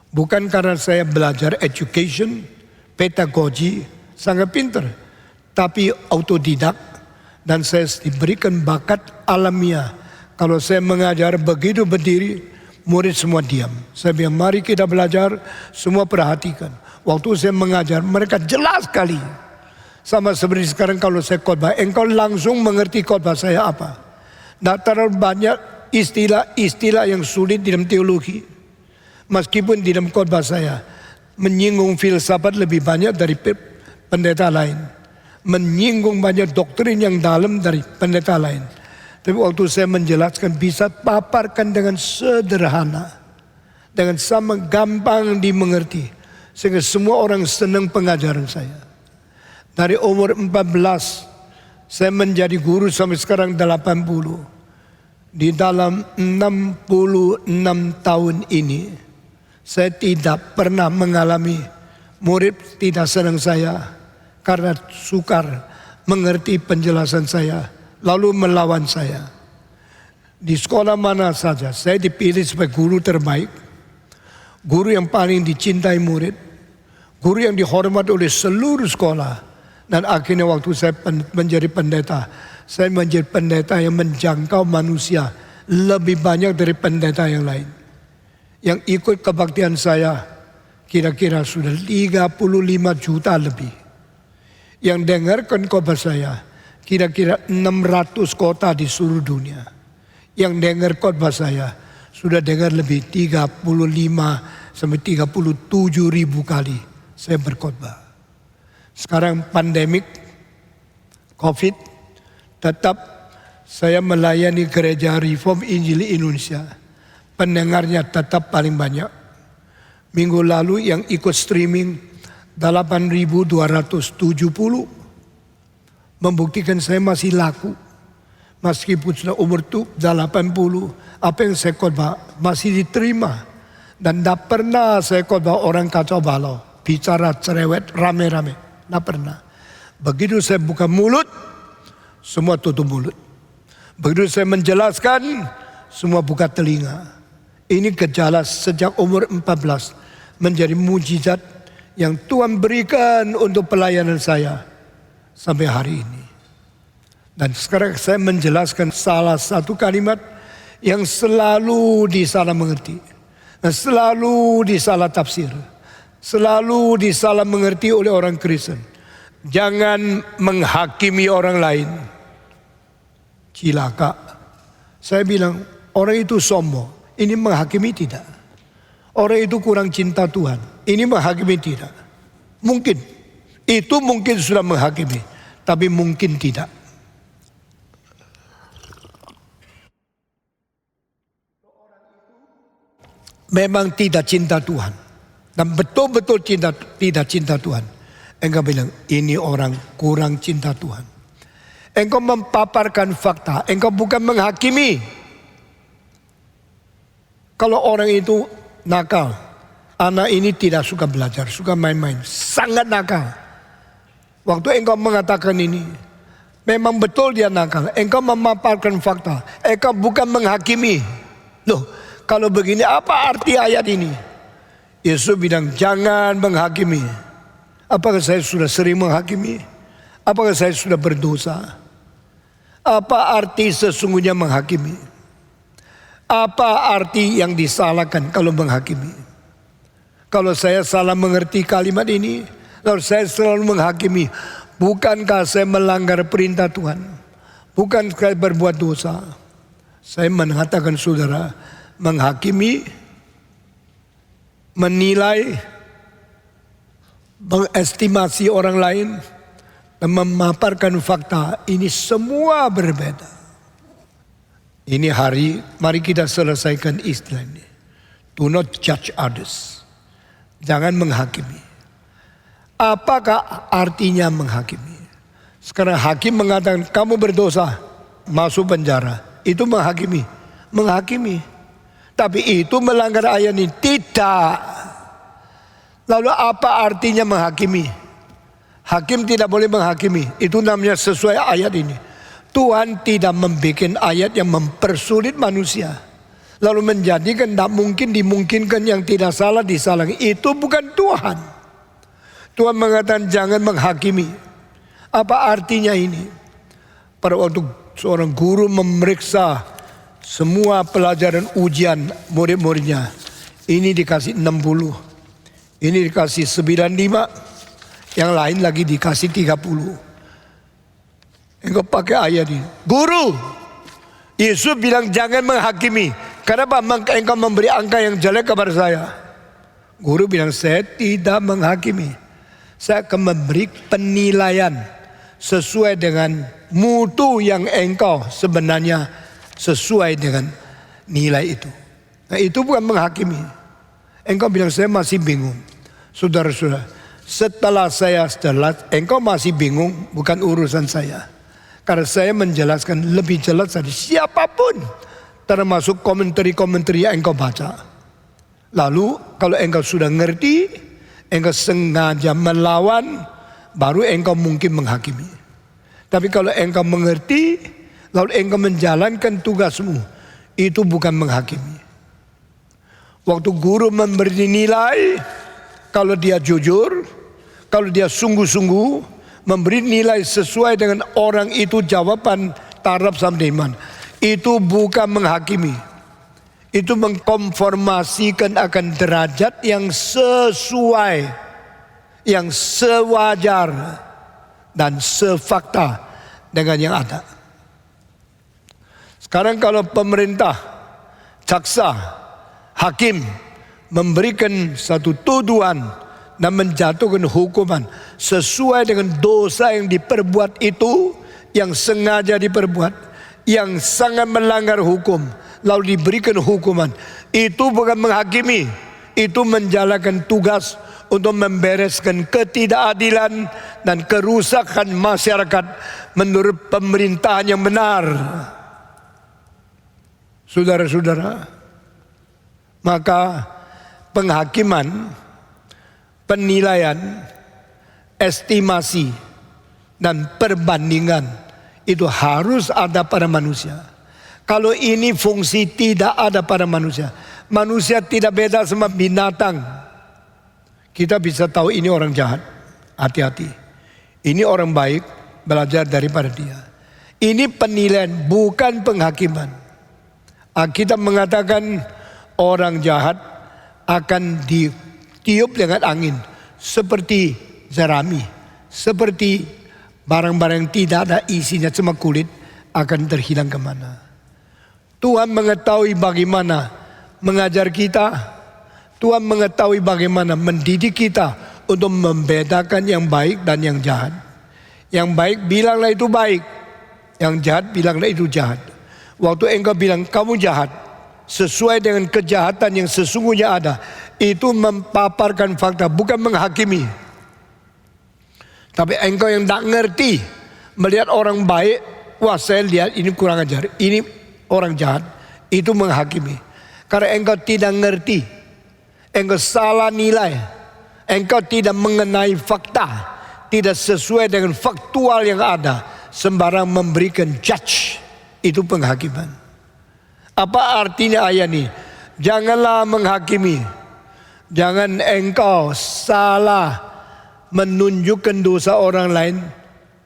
Bukan karena saya belajar education, pedagogi, sangat pintar. Tapi autodidak dan saya diberikan bakat alamiah Kalau saya mengajar begitu berdiri, murid semua diam. Saya bilang mari kita belajar, semua perhatikan. Waktu saya mengajar mereka jelas sekali. Sama seperti sekarang kalau saya khotbah, engkau langsung mengerti khotbah saya apa. Tidak terlalu banyak istilah-istilah yang sulit dalam teologi. Meskipun di dalam khotbah saya menyinggung filsafat lebih banyak dari pendeta lain. Menyinggung banyak doktrin yang dalam dari pendeta lain. Tapi waktu saya menjelaskan bisa paparkan dengan sederhana. Dengan sama gampang dimengerti. Sehingga semua orang senang pengajaran saya. Dari umur 14 saya menjadi guru sampai sekarang 80. Di dalam 66 tahun ini saya tidak pernah mengalami murid tidak senang saya karena sukar mengerti penjelasan saya lalu melawan saya. Di sekolah mana saja saya dipilih sebagai guru terbaik, guru yang paling dicintai murid, guru yang dihormati oleh seluruh sekolah. Dan akhirnya waktu saya menjadi pendeta, saya menjadi pendeta yang menjangkau manusia lebih banyak dari pendeta yang lain. Yang ikut kebaktian saya kira-kira sudah 35 juta lebih. Yang dengarkan khotbah saya kira-kira 600 kota di seluruh dunia. Yang dengar khotbah saya sudah dengar lebih 35 sampai 37 ribu kali saya berkhotbah. Sekarang pandemik COVID, tetap saya melayani gereja Reform Injil Indonesia. Pendengarnya tetap paling banyak. Minggu lalu yang ikut streaming 8.270. Membuktikan saya masih laku. Meskipun sudah umur 80, apa yang saya khotbah masih diterima. Dan tidak pernah saya khotbah orang kacau balau, bicara cerewet, rame-rame. Tidak pernah. Begitu saya buka mulut, semua tutup mulut. Begitu saya menjelaskan, semua buka telinga. Ini gejala sejak umur 14 menjadi mujizat yang Tuhan berikan untuk pelayanan saya sampai hari ini. Dan sekarang saya menjelaskan salah satu kalimat yang selalu disalah mengerti, dan selalu disalah tafsir. Selalu disalah mengerti oleh orang Kristen. Jangan menghakimi orang lain. Cilaka. Saya bilang orang itu sombong. Ini menghakimi tidak. Orang itu kurang cinta Tuhan. Ini menghakimi tidak. Mungkin. Itu mungkin sudah menghakimi. Tapi mungkin tidak. Memang tidak cinta Tuhan. Dan betul-betul tidak cinta Tuhan. Engkau bilang, ini orang kurang cinta Tuhan. Engkau mempaparkan fakta. Engkau bukan menghakimi. Kalau orang itu nakal. Anak ini tidak suka belajar, suka main-main. Sangat nakal. Waktu engkau mengatakan ini, memang betul dia nakal. Engkau memaparkan fakta. Engkau bukan menghakimi. Loh, kalau begini apa arti ayat ini? Yesus bilang jangan menghakimi. Apakah saya sudah sering menghakimi? Apakah saya sudah berdosa? Apa arti sesungguhnya menghakimi? Apa arti yang disalahkan kalau menghakimi? Kalau saya salah mengerti kalimat ini, lalu saya selalu menghakimi, bukankah saya melanggar perintah Tuhan? Bukankah saya berbuat dosa? Saya mengatakan saudara, menghakimi, menilai, mengestimasi orang lain, dan memaparkan fakta, ini semua berbeda. Ini hari, mari kita selesaikan istilah ini. Do not judge others. Jangan menghakimi. Apakah artinya menghakimi? Sekarang hakim mengatakan kamu berdosa, masuk penjara. Itu menghakimi. Menghakimi. Tapi itu melanggar ayat ini. Tidak. Lalu apa artinya menghakimi? Hakim tidak boleh menghakimi. Itu namanya sesuai ayat ini. Tuhan tidak membuat ayat yang mempersulit manusia. Lalu menjadikan tidak mungkin dimungkinkan, yang tidak salah disalahi. Itu bukan Tuhan. Tuhan mengatakan jangan menghakimi. Apa artinya ini? Pada waktu seorang guru memeriksa semua pelajaran ujian murid-muridnya. Ini dikasih 60, ini dikasih 95, yang lain lagi dikasih 30. Engkau pakai ayat ini. Guru, Yesus bilang jangan menghakimi. Kenapa engkau memberi angka yang jelek kepada saya? Guru bilang saya tidak menghakimi. Saya akan memberi penilaian sesuai dengan mutu yang engkau sebenarnya sesuai dengan nilai itu. Nah, itu bukan menghakimi. Engkau bilang saya masih bingung. Saudara-saudara, setelah saya jelas, engkau masih bingung, bukan urusan saya. Karena saya menjelaskan lebih jelas dari siapapun, termasuk komentari-komentari yang engkau baca. Lalu kalau engkau sudah ngerti, engkau sengaja melawan, baru engkau mungkin menghakimi. Tapi kalau engkau mengerti, lalu engkau menjalankan tugasmu, itu bukan menghakimi. Waktu guru memberi nilai, kalau dia jujur, kalau dia sungguh-sungguh, memberi nilai sesuai dengan orang itu jawaban taraf sama iman, itu bukan menghakimi. Itu mengkonformasikan akan derajat yang sesuai, yang sewajar dan sefakta dengan yang ada. Sekarang kalau pemerintah, jaksa, hakim memberikan satu tuduhan dan menjatuhkan hukuman sesuai dengan dosa yang diperbuat itu, yang sengaja diperbuat, yang sangat melanggar hukum, lalu diberikan hukuman, itu bukan menghakimi, itu menjalankan tugas untuk membereskan ketidakadilan dan kerusakan masyarakat menurut pemerintahan yang benar. Saudara-saudara, maka penghakiman, penilaian, estimasi, dan perbandingan itu harus ada pada manusia. Kalau ini fungsi tidak ada pada manusia, manusia tidak beda sama binatang. Kita bisa tahu ini orang jahat, hati-hati. Ini orang baik, belajar daripada dia. Ini penilaian, bukan penghakiman. Alkitab mengatakan orang jahat akan ditiup dengan angin seperti jerami, seperti barang-barang yang tidak ada isinya, cuma kulit, akan terhilang kemana. Tuhan mengetahui bagaimana mengajar kita, Tuhan mengetahui bagaimana mendidik kita untuk membedakan yang baik dan yang jahat. Yang baik bilanglah itu baik, yang jahat bilanglah itu jahat. Waktu engkau bilang kamu jahat sesuai dengan kejahatan yang sesungguhnya ada, itu memaparkan fakta, bukan menghakimi. Tapi engkau yang tak ngerti melihat orang baik, wah saya lihat ini kurang ajar, ini orang jahat, itu menghakimi. Karena engkau tidak ngerti, engkau salah nilai, engkau tidak mengenai fakta, tidak sesuai dengan faktual yang ada, sembarang memberikan judge, itu penghakiman. Apa artinya ayat ini? Janganlah menghakimi. Jangan engkau salah menunjukkan dosa orang lain.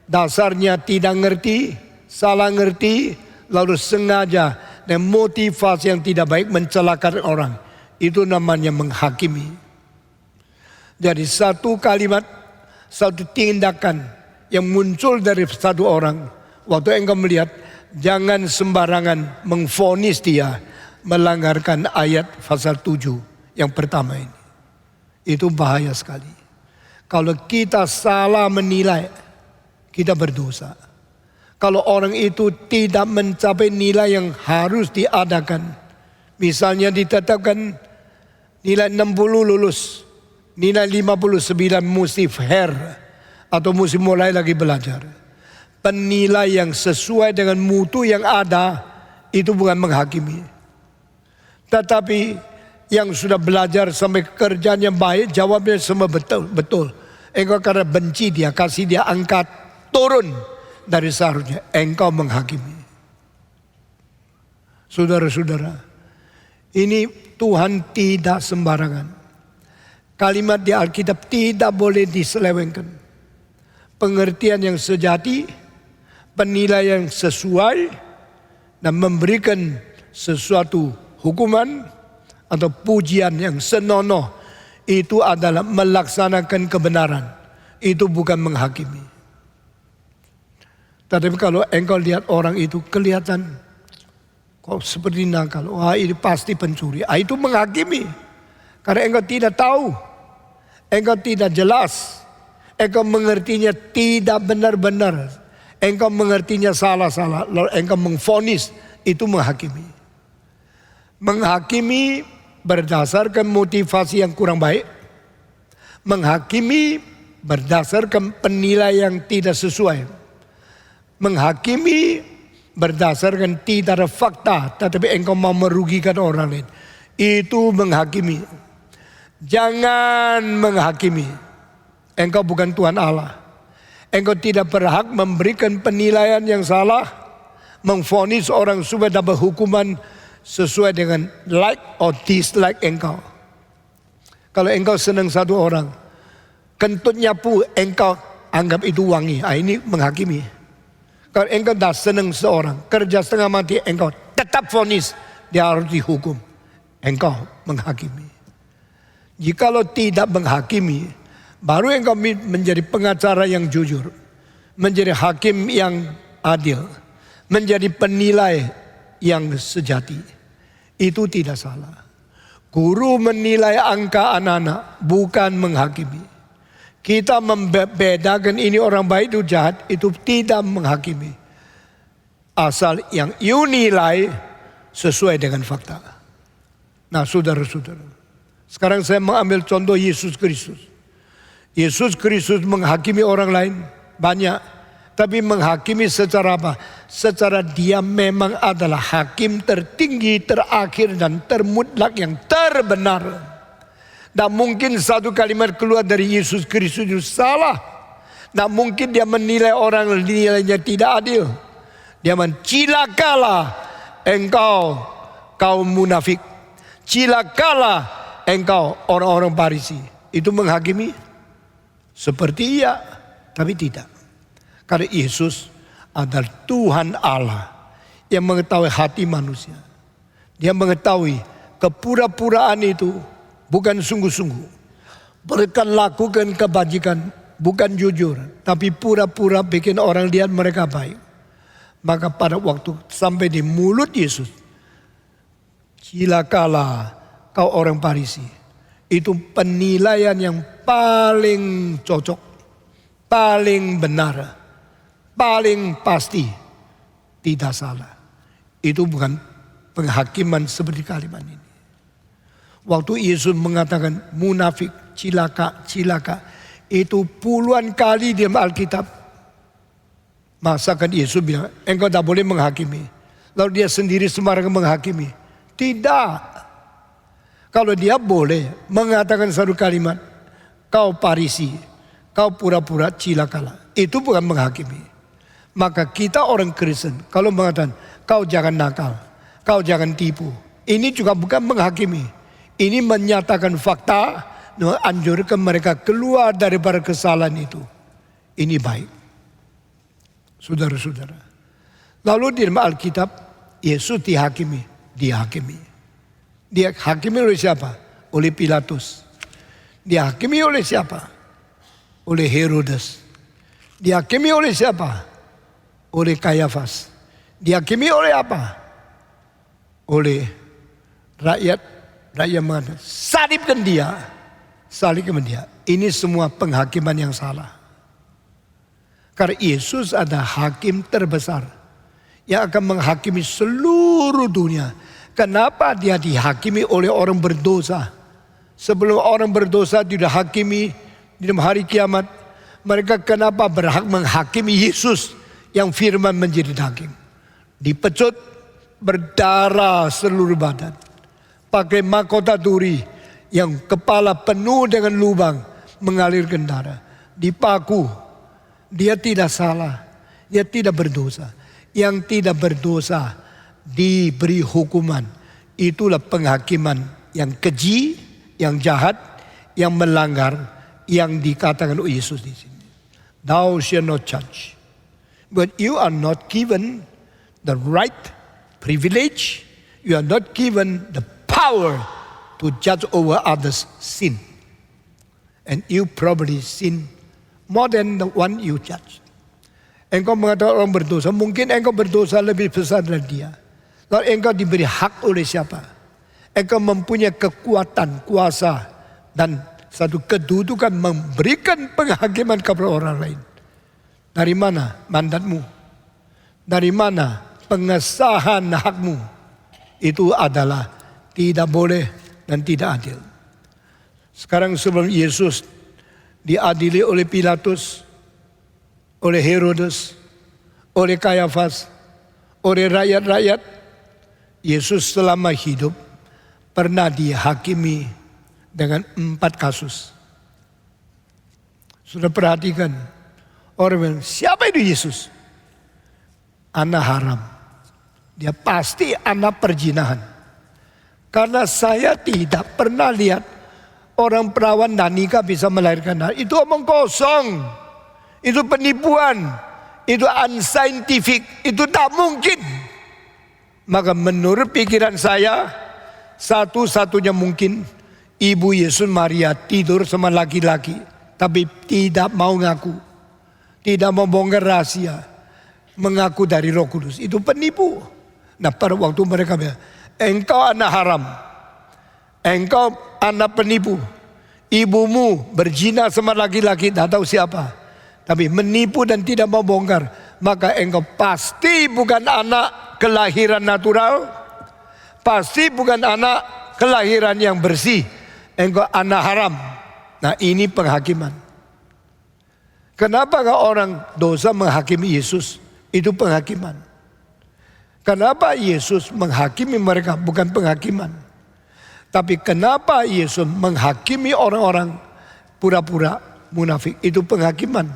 Dasarnya tidak ngerti, salah ngerti, lalu sengaja dan motivasi yang tidak baik mencelakakan orang. Itu namanya menghakimi. Jadi satu kalimat, satu tindakan yang muncul dari satu orang, waktu engkau melihat, jangan sembarangan mengvonis dia melanggarkan ayat pasal 7 yang pertama ini. Itu bahaya sekali. Kalau kita salah menilai, kita berdosa. Kalau orang itu tidak mencapai nilai yang harus diadakan, misalnya ditetapkan nilai 60 lulus, nilai 59 mesti fair, atau mesti mulai lagi belajar. Penilaian yang sesuai dengan mutu yang ada, itu bukan menghakimi. Tetapi yang sudah belajar sampai kerjaan yang baik, jawabnya semua betul. Engkau karena benci dia, kasih dia angkat, turun dari seharusnya, engkau menghakimi. Saudara-saudara, ini Tuhan tidak sembarangan. Kalimat di Alkitab tidak boleh diselewengkan. Pengertian yang sejati, penilaian yang sesuai, dan memberikan sesuatu hukuman atau pujian yang senonoh, itu adalah melaksanakan kebenaran. Itu bukan menghakimi. Tetapi kalau engkau lihat orang itu kelihatan kok seperti nakal, wah ini pasti pencuri, itu menghakimi. Karena engkau tidak tahu, engkau tidak jelas, engkau mengertinya tidak benar-benar, engkau mengertinya salah-salah, lalu engkau mengvonis, itu menghakimi. Menghakimi berdasarkan motivasi yang kurang baik, menghakimi berdasarkan penilaian yang tidak sesuai, menghakimi berdasarkan tidak ada fakta, tetapi engkau mau merugikan orang lain, itu menghakimi. Jangan menghakimi. Engkau bukan Tuhan Allah. Engkau tidak berhak memberikan penilaian yang salah, mengvonis orang supaya dapat hukuman sesuai dengan like or dislike engkau. Kalau engkau senang satu orang, kentut nyapu engkau anggap itu wangi, ini menghakimi. Kalau engkau dah senang seorang, kerja setengah mati, engkau tetap vonis, dia harus dihukum. Engkau menghakimi. Jikalau tidak menghakimi, baru engkau menjadi pengacara yang jujur, menjadi hakim yang adil, menjadi penilai yang sejati. Itu tidak salah. Guru menilai angka anak-anak, bukan menghakimi. Kita membedakan ini orang baik itu jahat, itu tidak menghakimi. Asal yang you nilai sesuai dengan fakta. Nah saudara-saudara, sekarang saya mengambil contoh Yesus Kristus. Yesus Kristus menghakimi orang lain banyak, tapi menghakimi secara apa? Secara dia memang adalah hakim tertinggi, terakhir dan termutlak yang terbenar. Tak mungkin satu kalimat keluar dari Yesus Kristus itu salah. Tak mungkin dia menilai orang nilainya tidak adil. Dia mencilakalah engkau kaum munafik. Cilakalah engkau orang-orang Farisi. Itu menghakimi? Seperti iya, tapi tidak. Karena Yesus adalah Tuhan Allah yang mengetahui hati manusia. Dia mengetahui kepura-puraan itu bukan sungguh-sungguh. Mereka lakukan kebajikan bukan jujur, tapi pura-pura bikin orang lihat mereka baik. Maka pada waktu sampai di mulut Yesus, cilakalah kau orang Farisi. Itu penilaian yang paling cocok, paling benar, paling pasti, tidak salah. Itu bukan penghakiman seperti kalimat ini. Waktu Yesus mengatakan munafik, cilaka, cilaka, itu puluhan kali di Alkitab. Masakan Yesus bilang, engkau tak boleh menghakimi. Lalu dia sendiri sembarangan menghakimi. Tidak. Kalau dia boleh mengatakan satu kalimat, kau Farisi, kau pura-pura cilakalah. Itu bukan menghakimi. Maka kita orang Kristen, kalau mengatakan, kau jangan nakal, kau jangan tipu. Ini juga bukan menghakimi. Ini menyatakan fakta, menganjurkan mereka keluar daripada kesalahan itu. Ini baik. Saudara-saudara. Lalu di dalam Alkitab, Yesus dihakimi. Dihakimi oleh siapa? Oleh Pilatus. Dihakimi oleh siapa? Oleh Herodes. Dihakimi oleh siapa? Oleh Kayafas. Dihakimi oleh apa? Oleh rakyat mengatakan, salibkan dia. Ini semua penghakiman yang salah. Karena Yesus adalah hakim terbesar yang akan menghakimi seluruh dunia. Kenapa dia dihakimi oleh orang berdosa? Sebelum orang berdosa dihakimi di dalam hari kiamat, mereka kenapa berhak menghakimi Yesus yang firman menjadi hakim? Dipecut, berdarah seluruh badan. Pakai mahkota duri yang kepala penuh dengan lubang mengalirkan darah. Dipaku, dia tidak salah, dia tidak berdosa. Yang tidak berdosa diberi hukuman. Itulah penghakiman yang keji, yang jahat, yang melanggar, yang dikatakan oleh Yesus di sini. Thou shalt not judge, but you are not given the right, privilege. You are not given the power to judge over others' sin. And you probably sin more than the one you judge. Engkau mengatakan orang berdosa, mungkin engkau berdosa lebih besar dari dia. Lalu engkau diberi hak oleh siapa? Engkau mempunyai kekuatan, kuasa, dan satu kedudukan memberikan penghakiman kepada orang lain. Dari mana mandatmu? Dari mana pengesahan hakmu? Itu adalah tidak boleh dan tidak adil. Sekarang sebelum Yesus diadili oleh Pilatus, oleh Herodes, oleh Kayafas, oleh rakyat-rakyat, Yesus selama hidup pernah dihakimi dengan 4 kasus. Sudah perhatikan, orang bilang, siapa itu Yesus? Anak haram. Dia pasti anak perzinahan. Karena saya tidak pernah lihat orang perawan dan nikah bisa melahirkan anak. Itu omong kosong. Itu penipuan. Itu unscientific. Itu tak mungkin. Maka menurut pikiran saya, satu-satunya mungkin Ibu Yesus Maria tidur sama laki-laki. Tapi tidak mau ngaku. Tidak mau bongkar rahasia. Mengaku dari Roh Kudus. Itu penipu. Nah pada waktu mereka bilang, engkau anak haram. Engkau anak penipu. Ibumu berzina sama laki-laki, tak tahu siapa. Tapi menipu dan tidak mau bongkar. Maka engkau pasti bukan anak kelahiran natural. Pasti bukan anak kelahiran yang bersih. Engkau anak haram. Nah ini penghakiman. Kenapa orang dosa menghakimi Yesus? Itu penghakiman. Kenapa Yesus menghakimi mereka? Bukan penghakiman. Tapi kenapa Yesus menghakimi orang-orang pura-pura munafik? Itu penghakiman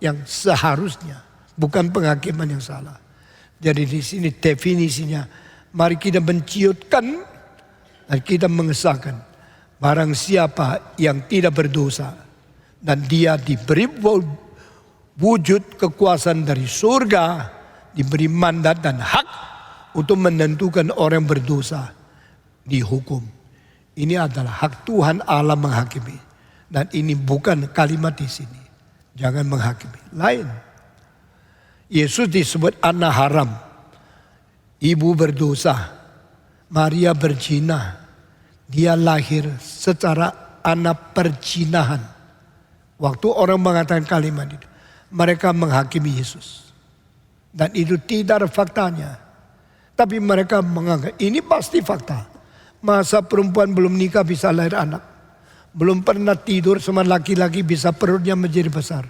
yang seharusnya. Bukan penghakiman yang salah. Jadi di sini definisinya. Mari kita menciutkan dan kita mengesahkan. Barang siapa yang tidak berdosa. Dan dia diberi wujud kekuasaan dari surga. Diberi mandat dan hak untuk menentukan orang berdosa dihukum. Ini adalah hak Tuhan Allah menghakimi. Dan ini bukan kalimat di sini. Jangan menghakimi. Lain. Yesus disebut anak haram. Ibu berdosa. Maria berzina. Dia lahir secara anak perzinahan. Waktu orang mengatakan kalimat itu, mereka menghakimi Yesus. Dan itu tidak ada faktanya. Tapi mereka menganggap ini pasti fakta. Masa perempuan belum nikah bisa lahir anak. Belum pernah tidur sama laki-laki bisa perutnya menjadi besar.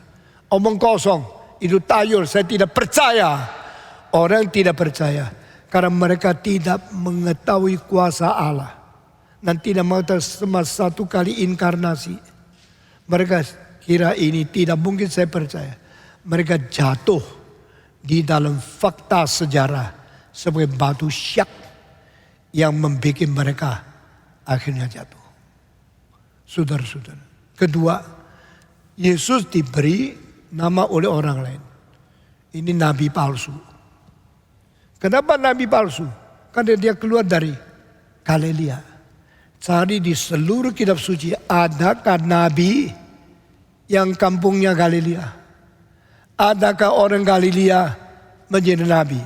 Omong kosong. Itu tayul, saya tidak percaya. Orang tidak percaya. Karena mereka tidak mengetahui kuasa Allah. Dan tidak mengetahui sama satu kali inkarnasi. Mereka kira ini tidak mungkin saya percaya. Mereka jatuh di dalam fakta sejarah. Sebagai batu syak yang membuat mereka akhirnya jatuh. Saudara-saudara. Kedua, Yesus diberi nama oleh orang lain. Ini nabi palsu. Kenapa nabi palsu? Karena dia keluar dari Galilea. Cari di seluruh kitab suci, adakah nabi yang kampungnya Galilea? Adakah orang Galilea menjadi nabi?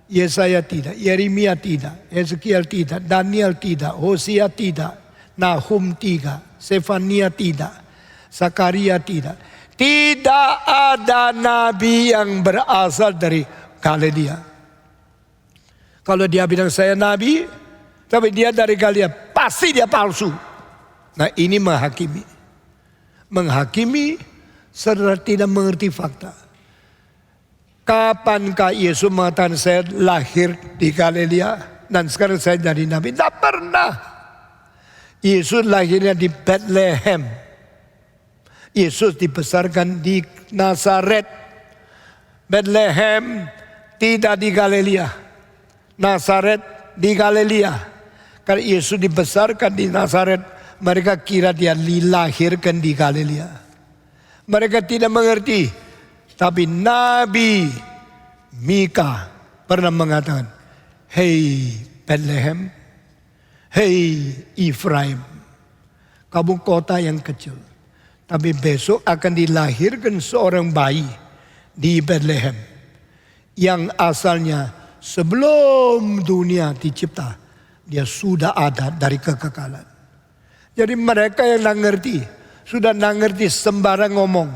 Yesaya tidak, Yeremia tidak, Ezekiel tidak, Daniel tidak, Hosea tidak, Nahum tidak, Sefania tidak, Zakaria tidak. Tidak ada nabi yang berasal dari Galilea. Kalau dia bilang saya nabi, tapi dia dari Galilea, pasti dia palsu. Nah ini menghakimi. Menghakimi saudara tidak mengerti fakta. Kapankah Yesus mengatakan saya lahir di Galilea dan sekarang saya jadi nabi? Tidak pernah. Yesus lahirnya di Bethlehem. Yesus dibesarkan di Nazaret. Bethlehem tidak di Galilea. Nazaret di Galilea. Karena Yesus dibesarkan di Nazaret, mereka kira dia dilahirkan di Galilea. Mereka tidak mengerti. Tapi Nabi Mika pernah mengatakan, hei Bethlehem, hei Efraim, kamu kota yang kecil, tapi besok akan dilahirkan seorang bayi di Bethlehem yang asalnya sebelum dunia dicipta, dia sudah ada dari kekekalan. Jadi mereka yang tidak ngerti, sudah tidak ngerti sembarang ngomong.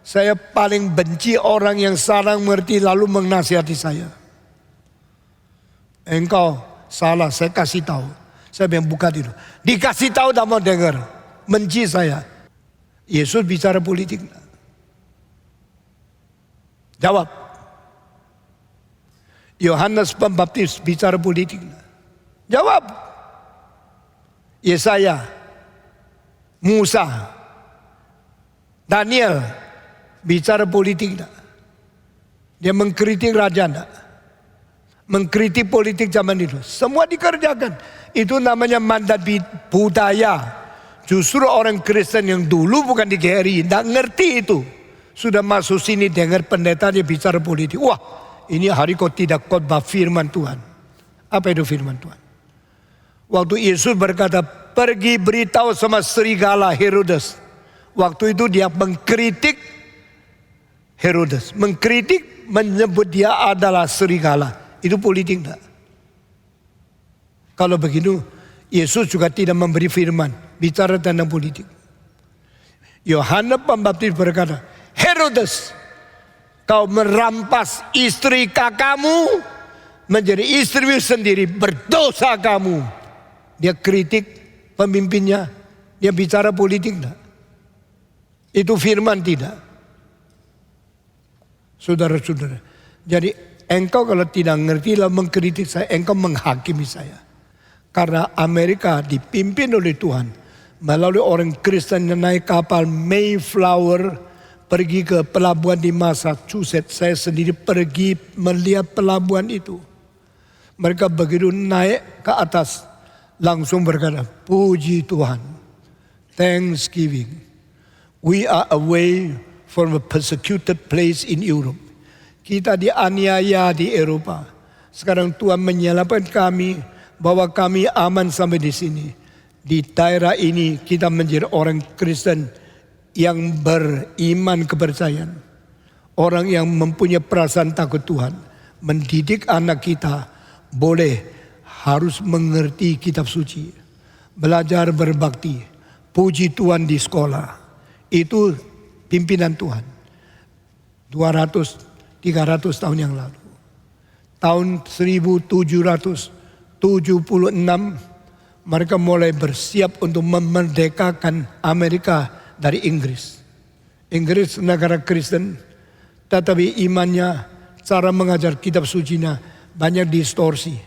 Saya paling benci orang yang salah mengerti lalu menasihati saya. Engkau salah, saya kasih tahu. Saya bilang buka dulu. Dikasih tahu tidak mau dengar. Benci saya. Yesus bicara politik. Jawab. Yohanes Pembaptis bicara politik. Jawab. Yesaya, Musa, Daniel bicara politik. Dia mengkritik raja. Mengkritik politik zaman itu. Semua dikerjakan. Itu namanya mandat budaya. Justru orang Kristen yang dulu bukan di GRI, tidak ngerti itu. Sudah masuk sini dengar pendeta dia bicara politik. Wah, ini hari kau tidak khotbah firman Tuhan. Apa itu firman Tuhan? Waktu Yesus berkata, pergi beritahu sama serigala Herodes. Waktu itu dia mengkritik Herodes. Mengkritik, menyebut dia adalah serigala. Itu politik enggak? Kalau begitu, Yesus juga tidak memberi firman. Bicara tentang politik. Yohanes Pembaptis berkata, Herodes, kau merampas istri kakakmu menjadi istrimu sendiri, berdosa kamu. Dia kritik pemimpinnya. Dia bicara politik enggak? Itu firman tidak? Saudara-saudara, jadi engkau kalau tidak ngerti lalu mengkritik saya, engkau menghakimi saya. Karena Amerika dipimpin oleh Tuhan melalui orang Kristen yang naik kapal Mayflower pergi ke pelabuhan di Massachusetts. Saya sendiri pergi melihat pelabuhan itu. Mereka begitu naik ke atas langsung berkata, puji Tuhan, Thanksgiving. We are away from a persecuted place in Europe. Kita dianiaya di Eropa. Sekarang Tuhan menyelamatkan kami, bahwa kami aman sampai di sini. Di daerah ini kita menjadi orang Kristen yang beriman kepercayaan. Orang yang mempunyai perasaan takut Tuhan. Mendidik anak kita boleh harus mengerti kitab suci. Belajar berbakti. Puji Tuhan di sekolah. Itu pimpinan Tuhan. 200-300 tahun yang lalu. Tahun 1776 mereka mulai bersiap untuk memerdekakan Amerika dari Inggris. Inggris negara Kristen, tetapi imannya, cara mengajar kitab sucinya banyak distorsi.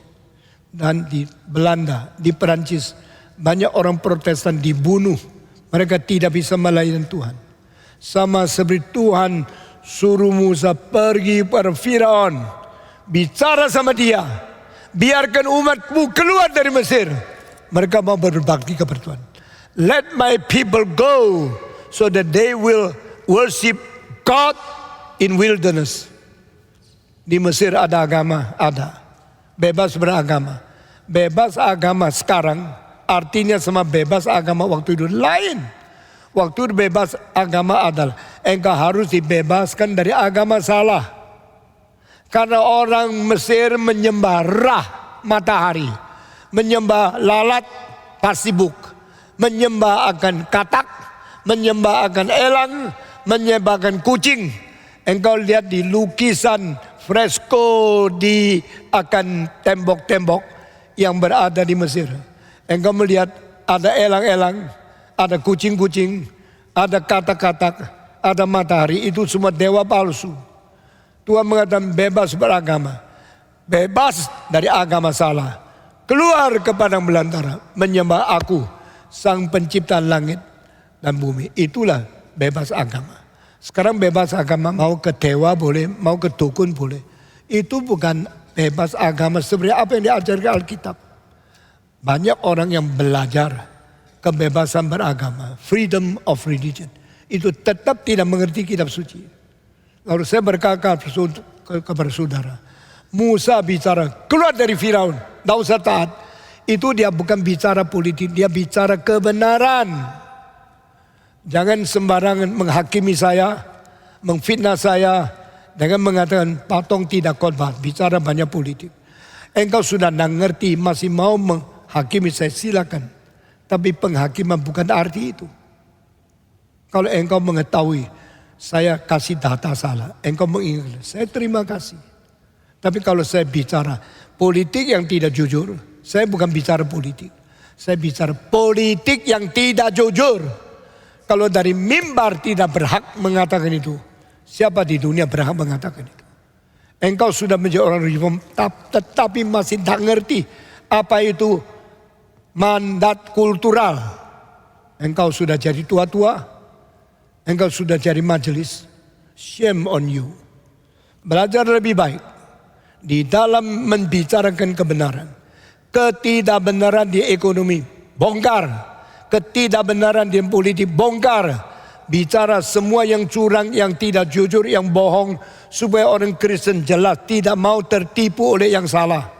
Dan di Belanda, di Perancis, banyak orang Protestan dibunuh. Mereka tidak bisa melayani Tuhan. Sama seperti Tuhan suruh Musa pergi pada Firaun, bicara sama dia, biarkan umatmu keluar dari Mesir. Mereka mau berbakti kepada Tuhan. Let my people go so that they will worship God in wilderness. Di Mesir ada agama, ada. Bebas beragama. Bebas agama sekarang artinya sama bebas agama waktu itu lain. Waktu bebas agama adalah engkau harus dibebaskan dari agama salah. Karena orang Mesir menyembah Ra, matahari, menyembah lalat, pasibuk, menyembah akan katak, menyembah akan elang, menyembah akan kucing. Engkau lihat di lukisan fresko di akan tembok-tembok yang berada di Mesir. Engkau melihat ada elang-elang, ada kucing-kucing, ada katak-katak, ada matahari. Itu semua dewa palsu. Tuhan mengatakan bebas beragama. Bebas dari agama salah. Keluar ke padang belantara. Menyembah aku, sang pencipta langit dan bumi. Itulah bebas agama. Sekarang bebas agama mau ke dewa boleh, mau ke dukun boleh. Itu bukan bebas agama seperti apa yang diajarkan Alkitab. Banyak orang yang belajar kebebasan beragama, freedom of religion. Itu tetap tidak mengerti kitab suci. Lalu saya berkata kepada saudara, Musa bicara, keluar dari Firaun, tidak usah taat. Itu dia bukan bicara politik, dia bicara kebenaran. Jangan sembarangan menghakimi saya, memfitnah saya, dengan mengatakan patung tidak khotbah, bicara banyak politik. Engkau sudah tidak ngerti, masih mau menghakimi saya, silakan. Tapi penghakiman bukan arti itu. Kalau engkau mengetahui, saya kasih data salah, engkau mengingat, saya terima kasih. Tapi kalau saya bicara politik yang tidak jujur, saya bukan bicara politik. Saya bicara politik yang tidak jujur. Kalau dari mimbar tidak berhak mengatakan itu, siapa di dunia berhak mengatakan itu? Engkau sudah menjadi orang reform, tetapi masih tak ngerti apa itu mandat kultural. Engkau sudah jadi tua-tua, engkau sudah jadi majelis. Shame on you. Belajar lebih baik di dalam membicarakan kebenaran. Ketidakbenaran di ekonomi, bongkar. Ketidakbenaran di politik, bongkar. Bicara semua yang curang, yang tidak jujur, yang bohong. Supaya orang Kristen jelas tidak mau tertipu oleh yang salah.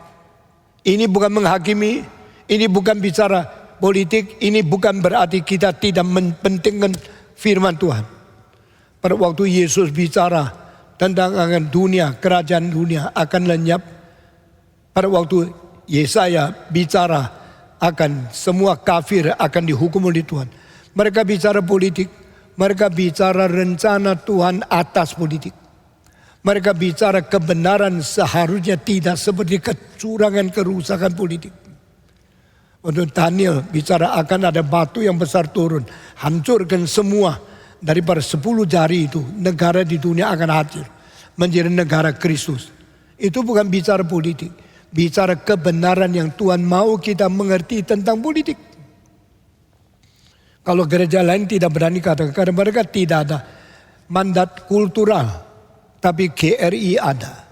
Ini bukan menghakimi, ini bukan bicara politik, ini bukan berarti kita tidak mempentingkan firman Tuhan. Pada waktu Yesus bicara tentang dunia, kerajaan dunia akan lenyap. Pada waktu Yesaya bicara akan semua kafir akan dihukum oleh Tuhan. Mereka bicara politik, mereka bicara rencana Tuhan atas politik. Mereka bicara kebenaran seharusnya tidak seperti kecurangan, kerusakan politik. Untuk Daniel bicara akan ada batu yang besar turun, hancurkan semua. Daripada 10 jari itu, negara di dunia akan hancur menjadi negara Kristus. Itu bukan bicara politik, bicara kebenaran yang Tuhan mau kita mengerti tentang politik. Kalau gereja lain tidak berani katakan, karena mereka tidak ada mandat kultural, tapi GRI ada.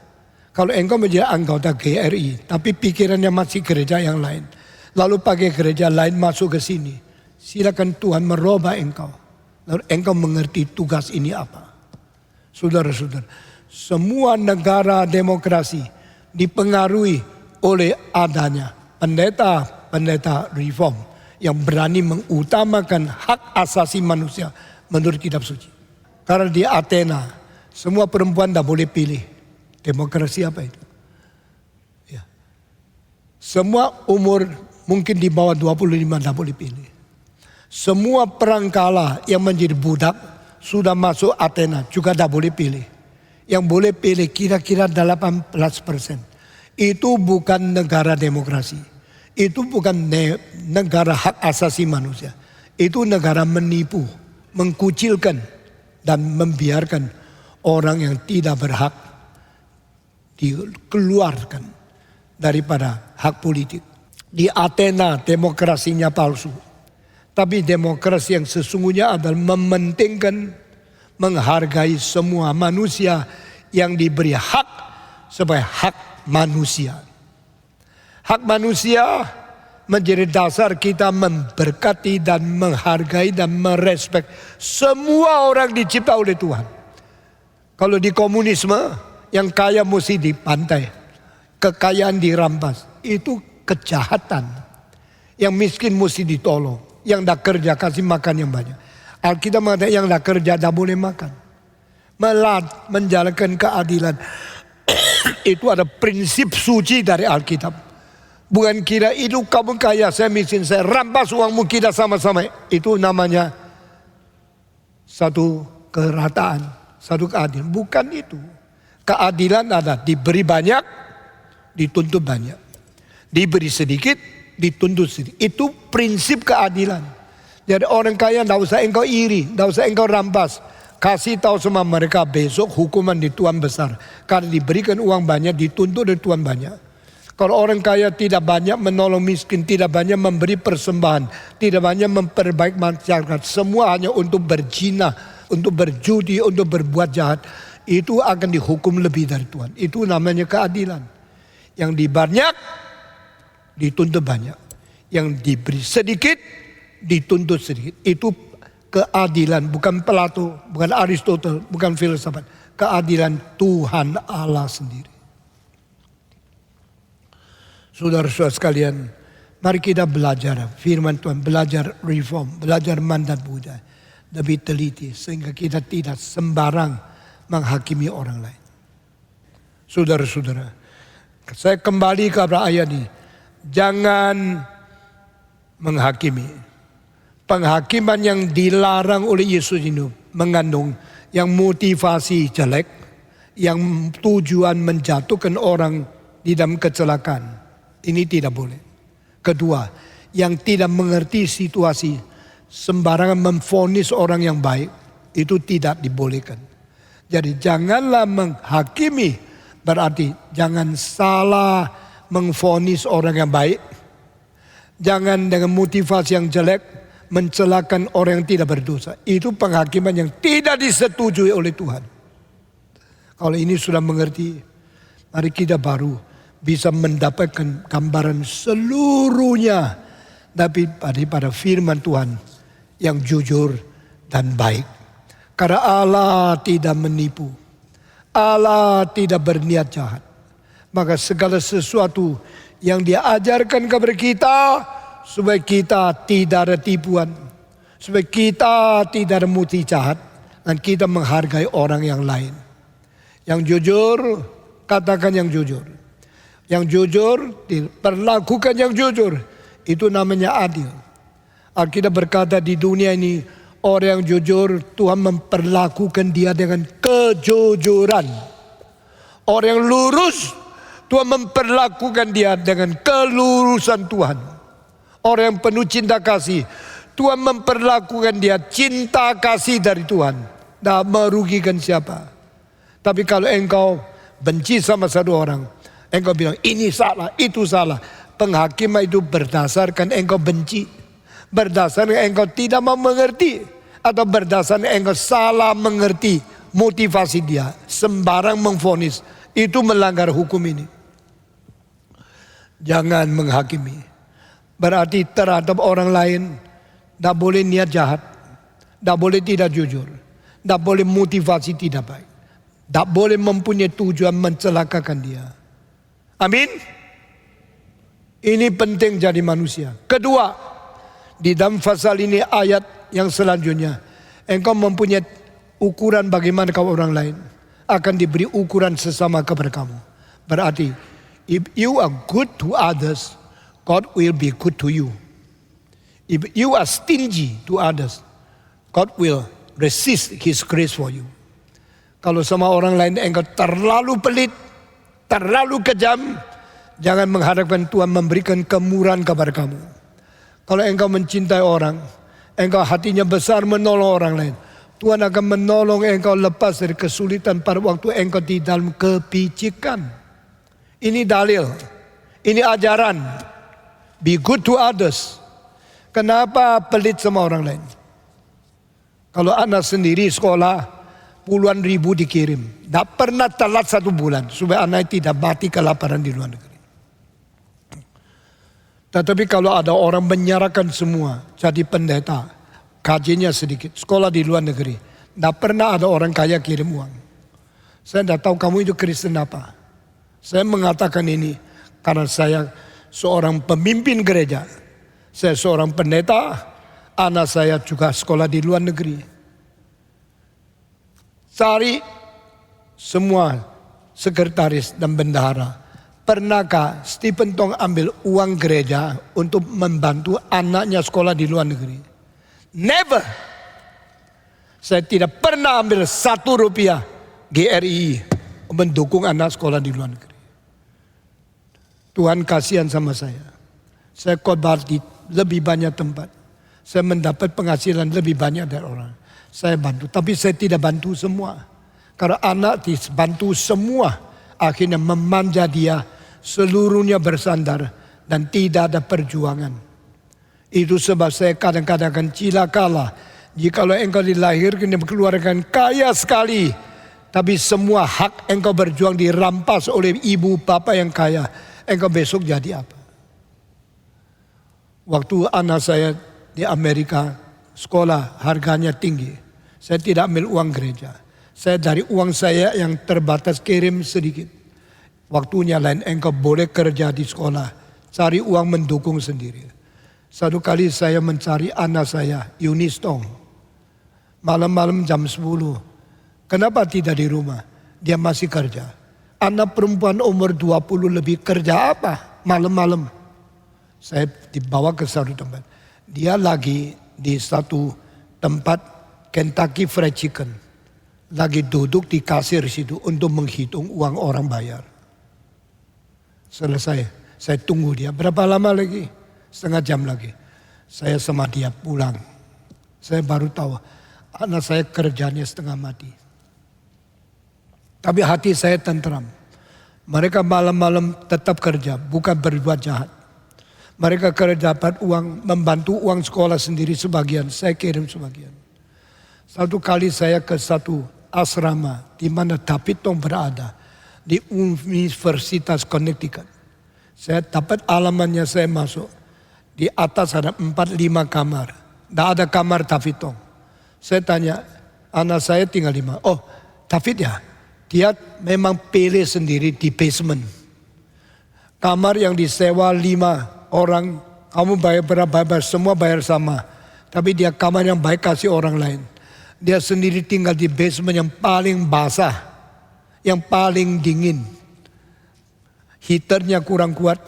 Kalau engkau menjadi anggota GRI, tapi pikirannya masih gereja yang lain, lalu pakai gereja lain masuk ke sini, silakan Tuhan merubah engkau. Lalu engkau mengerti tugas ini apa. Saudara-saudara, semua negara demokrasi dipengaruhi oleh adanya pendeta-pendeta reform yang berani mengutamakan hak asasi manusia menurut kitab suci. Karena di Athena semua perempuan tidak boleh pilih. Demokrasi apa itu? Ya. Semua umur mungkin di bawah 25 tidak boleh pilih. Semua perang kalah yang menjadi budak sudah masuk Athena juga tidak boleh pilih. Yang boleh pilih kira-kira 18%. Itu bukan negara demokrasi. Itu bukan negara hak asasi manusia. Itu negara menipu, mengkucilkan dan membiarkan orang yang tidak berhak dikeluarkan daripada hak politik. Di Athena demokrasinya palsu. Tapi demokrasi yang sesungguhnya adalah mementingkan, menghargai semua manusia yang diberi hak sebagai hak manusia. Hak manusia menjadi dasar kita memberkati dan menghargai dan merespek semua orang dicipta oleh Tuhan. Kalau di komunisme yang kaya mesti dipantai, kekayaan dirampas, itu kejahatan. Yang miskin mesti ditolong. Yang tidak kerja kasih makan yang banyak. Alkitab mengatakan yang tidak kerja tidak boleh makan. Menjalankan keadilan. Itu ada prinsip suci dari Alkitab. Bukan kira itu kamu kaya, saya miskin, saya rampas uangmu kita sama-sama. Itu namanya satu kerataan, satu keadilan. Bukan itu. Keadilan ada diberi banyak, dituntut banyak. Diberi sedikit, dituntut sedikit. Itu prinsip keadilan. Jadi orang kaya tidak usah engkau iri, tidak usah engkau rampas. Kasih tahu sama mereka besok hukuman di Tuhan besar. Karena diberikan uang banyak, dituntut dari Tuhan banyak. Kalau orang kaya tidak banyak menolong miskin, tidak banyak memberi persembahan, tidak banyak memperbaiki masyarakat, semua hanya untuk berzina, untuk berjudi, untuk berbuat jahat, itu akan dihukum lebih dari Tuhan. Itu namanya keadilan. Yang dibanyak dituntut banyak. Yang diberi sedikit, dituntut sedikit. Itu keadilan, bukan Plato, bukan Aristoteles, bukan filsafat. Keadilan Tuhan Allah sendiri. Saudara-saudara sekalian, mari kita belajar firman Tuhan, belajar reform, belajar mandat Buddha. Lebih teliti sehingga kita tidak sembarang menghakimi orang lain. Saudara-saudara, saya kembali kepada ayat ini. Jangan menghakimi. Penghakiman yang dilarang oleh Yesus ini mengandung yang motivasi jelek, yang tujuan menjatuhkan orang di dalam kecelakaan. Ini tidak boleh. Kedua, yang tidak mengerti situasi, sembarangan memvonis orang yang baik, itu tidak dibolehkan. Jadi janganlah menghakimi, berarti jangan salah memvonis orang yang baik. Jangan dengan motivasi yang jelek mencelakan orang yang tidak berdosa. Itu penghakiman yang tidak disetujui oleh Tuhan. Kalau ini sudah mengerti, mari kita baru bisa mendapatkan gambaran seluruhnya daripada firman Tuhan yang jujur dan baik. Karena Allah tidak menipu, Allah tidak berniat jahat. Maka segala sesuatu yang Dia ajarkan kepada kita, supaya kita tidak ada tipuan, supaya kita tidak ada motif jahat, dan kita menghargai orang yang lain. Yang jujur, katakan yang jujur. Yang jujur, perlakukan yang jujur. Itu namanya adil. Alkitab berkata di dunia ini, orang yang jujur, Tuhan memperlakukan dia dengan kejujuran. Orang yang lurus, Tuhan memperlakukan dia dengan kelurusan Tuhan. Orang yang penuh cinta kasih, Tuhan memperlakukan dia cinta kasih dari Tuhan. Tak merugikan siapa. Tapi kalau engkau benci sama satu orang, engkau bilang ini salah, itu salah. Penghakiman itu berdasarkan engkau benci, berdasarkan engkau tidak mau mengerti, atau berdasarkan engkau salah mengerti motivasi dia. Sembarang memvonis, itu melanggar hukum ini. Jangan menghakimi. Berarti terhadap orang lain tidak boleh niat jahat, tidak boleh tidak jujur, tidak boleh motivasi tidak baik, tidak boleh mempunyai tujuan mencelakakan dia. Amin. Ini penting jadi manusia. Kedua, di dalam pasal ini ayat yang selanjutnya, engkau mempunyai ukuran bagaimana kau orang lain, akan diberi ukuran sesama kepada kamu. Berarti if you are good to others, God will be good to you. If you are stingy to others, God will resist His grace for you. Kalau sama orang lain engkau terlalu pelit, terlalu kejam, jangan mengharapkan Tuhan memberikan kemurahan kepada kamu. Kalau engkau mencintai orang, engkau hatinya besar menolong orang lain, Tuhan akan menolong engkau lepas dari kesulitan pada waktu engkau di dalam kepicikan. Ini dalil, ini ajaran. Be good to others. Kenapa pelit sama orang lain? Kalau anak sendiri sekolah, puluhan ribu dikirim. Tak pernah telat 1 bulan, supaya anak tidak mati kelaparan di luar negeri. Tetapi kalau ada orang menyerahkan semua, jadi pendeta, gajinya sedikit, sekolah di luar negeri, tak pernah ada orang kaya kirim uang. Saya tidak tahu kamu itu Kristen apa. Saya mengatakan ini karena saya seorang pemimpin gereja, saya seorang pendeta, anak saya juga sekolah di luar negeri. Cari semua sekretaris dan bendahara, pernahkah Stephen Tong ambil uang gereja untuk membantu anaknya sekolah di luar negeri? Never. Saya tidak pernah ambil 1 rupiah GRI mendukung anak sekolah di luar negeri. Tuhan kasihan sama saya. Saya khotbah di lebih banyak tempat. Saya mendapat penghasilan lebih banyak dari orang. Saya bantu, tapi saya tidak bantu semua. Karena anak dibantu semua, akhirnya memanja dia, seluruhnya bersandar dan tidak ada perjuangan. Itu sebab saya kadang-kadang akan cilakalah jikalau engkau dilahirkan dan dikeluarkan kaya sekali, tapi semua hak engkau berjuang dirampas oleh ibu bapak yang kaya. Engkau besok jadi apa? Waktu anak saya di Amerika sekolah harganya tinggi, saya tidak ambil uang gereja. Saya dari uang saya yang terbatas kirim sedikit. Waktunya lain engkau boleh kerja di sekolah. cari uang mendukung sendiri. Satu kali saya mencari anak saya, Yunis Tong. Malam-malam jam 10. Kenapa tidak di rumah? Dia masih kerja. Anak perempuan umur 20 lebih kerja apa? Malam-malam. Saya dibawa ke satu tempat. Dia lagi di satu tempat Kentucky Fried Chicken. Lagi duduk di kasir situ untuk menghitung uang orang bayar. Selesai, saya tunggu dia. Berapa lama lagi? Setengah jam lagi. Saya sama dia pulang. Saya baru tahu anak saya kerjanya setengah mati. Tapi hati saya tentram. Mereka malam-malam tetap kerja, bukan berbuat jahat. Mereka kerja dapat uang, membantu uang sekolah sendiri sebagian, saya kirim sebagian. Satu kali saya ke satu asrama di mana David Tong berada di Universitas Connecticut. Saya dapat alamannya, saya masuk. Di atas ada 4-5 kamar. Tidak ada kamar David Tong. Saya tanya, anak saya tinggal di mana? Oh, David ya? Dia memang pilih sendiri di basement. Kamar yang disewa 5 orang, kamu bayar berapa, semua bayar sama. Tapi dia kamar yang baik kasih orang lain. Dia sendiri tinggal di basement yang paling basah, yang paling dingin. Heaternya kurang kuat,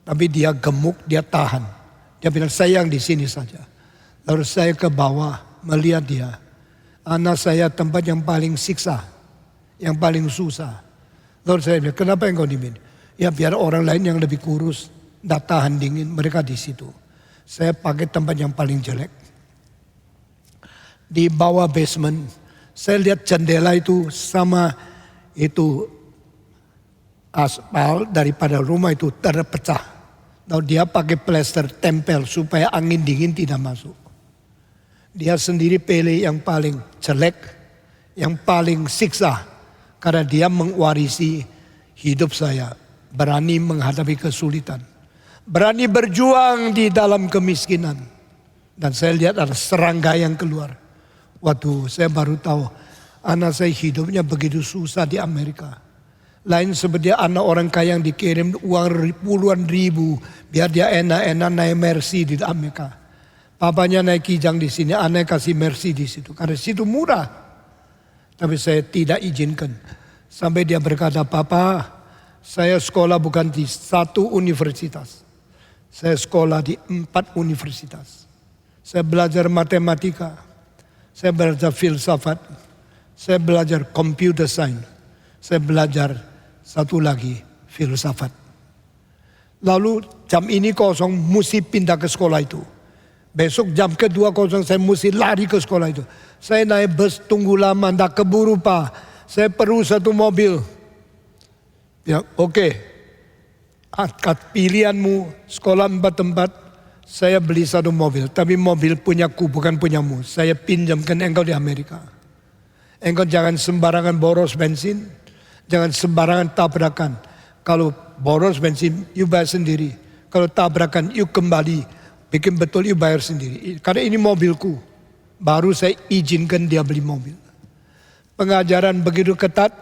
tapi dia gemuk, dia tahan. Dia bilang, saya yang di sini saja. Lalu saya ke bawah melihat dia. Anak saya tempat yang paling siksa, yang paling susah. Lalu saya bilang, kenapa engkau di sini? Ya biar orang lain yang lebih kurus, tidak tahan dingin, mereka di situ. Saya pakai tempat yang paling jelek. Di bawah basement, saya lihat jendela itu sama itu aspal daripada rumah itu terpecah. Lalu dia pakai plester tempel supaya angin dingin tidak masuk. Dia sendiri pilih yang paling jelek, yang paling siksa. Karena dia mewarisi hidup saya. Berani menghadapi kesulitan. Berani berjuang di dalam kemiskinan. Dan saya lihat ada serangga yang keluar. Waduh, saya baru tahu anak saya hidupnya begitu susah di Amerika. Lain seperti anak orang kaya yang dikirim uang puluhan ribu biar dia enak-enak naik Mercy di Amerika. Papanya naik Kijang di sini, anak kasih Mercy di situ. Karena situ murah. Tapi saya tidak izinkan. Sampai dia berkata, Papa, saya sekolah bukan di satu universitas. Saya sekolah di 4 universitas. Saya belajar matematika. Saya belajar filsafat. Saya belajar computer science. Saya belajar satu lagi filsafat. Lalu jam ini kosong, mesti pindah ke sekolah itu. Besok jam kedua kosong, saya mesti lari ke sekolah itu. Saya naik bus, tunggu lama, tidak keburu Pak. Saya perlu satu mobil. Ya oke. Akad pilihanmu, sekolah 4 tempat. Saya beli satu mobil. Tapi mobil punyaku, bukan punyamu. Saya pinjamkan engkau di Amerika. Engkau jangan sembarangan boros bensin. Jangan sembarangan tabrakan. Kalau boros bensin, you bayar sendiri. Kalau tabrakan, you kembali. Bikin betul, you bayar sendiri. Karena ini mobilku. Baru saya izinkan dia beli mobil. Pengajaran begitu ketat.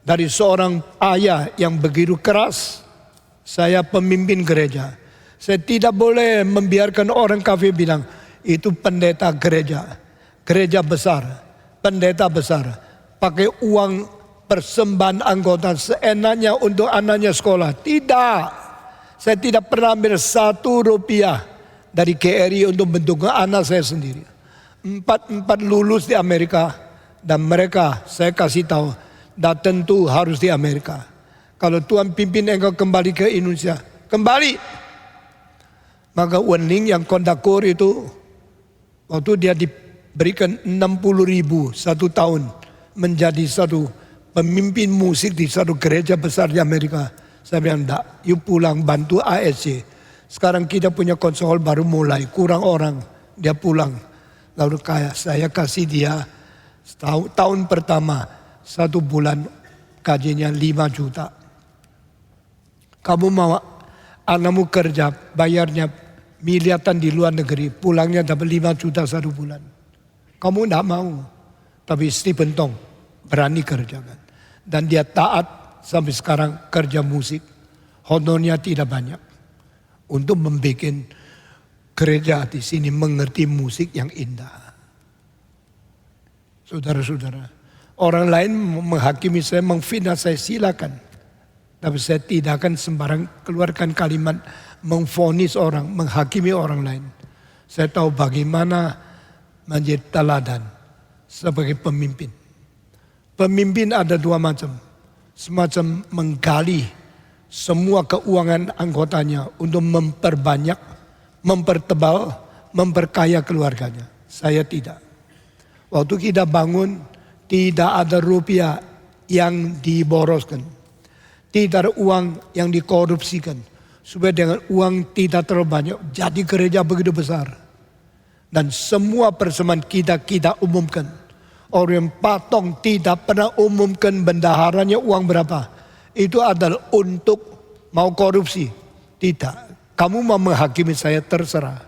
Dari seorang ayah yang begitu keras. Saya pemimpin gereja. Saya tidak boleh membiarkan orang kafir bilang, itu pendeta gereja. Gereja besar. Pendeta besar. Pakai uang persembahan anggota seenaknya untuk anaknya sekolah. Tidak. Saya tidak pernah ambil 1 rupiah dari KRI untuk mendukung anak saya sendiri. 4 lulus di Amerika. Dan mereka saya kasih tahu, dah tentu harus di Amerika. Kalau Tuhan pimpin engkau kembali ke Indonesia, kembali. Maka Wenling yang kondakur itu, waktu dia diberikan 60.000 1 tahun. Menjadi satu pemimpin musik di satu gereja besar di Amerika. Saya bilang, enggak, you pulang bantu ASC. Sekarang kita punya konsol baru mulai, kurang orang, dia pulang. Lalu saya kasih dia tahun pertama, 1 bulan gajinya 5 juta. Kamu mau anakmu kerja, bayarnya miliatan di luar negeri, pulangnya dapat 5 juta 1 bulan. Kamu enggak mau. Tapi Stephen Tong berani kerjakan. Dan dia taat sampai sekarang kerja musik. Honornya tidak banyak. untuk membuat gereja di sini mengerti musik yang indah. Saudara-saudara, orang lain menghakimi saya, menghina saya, silakan. Tapi saya tidak akan sembarang keluarkan kalimat memvonis orang, menghakimi orang lain. Saya tahu bagaimana menjadi teladan sebagai pemimpin. Pemimpin ada dua macam. Semacam menggali semua keuangan anggotanya untuk memperbanyak, mempertebal, memperkaya keluarganya. Saya tidak. Waktu kita bangun, tidak ada rupiah yang diboroskan. Tidak ada uang yang dikorupsikan. Supaya dengan uang tidak terlalu banyak, jadi gereja begitu besar. Dan semua persembahan kita umumkan. Orang yang patong tidak pernah umumkan bendaharanya uang berapa. Itu adalah untuk mau korupsi. Tidak. Kamu mau menghakimi saya terserah.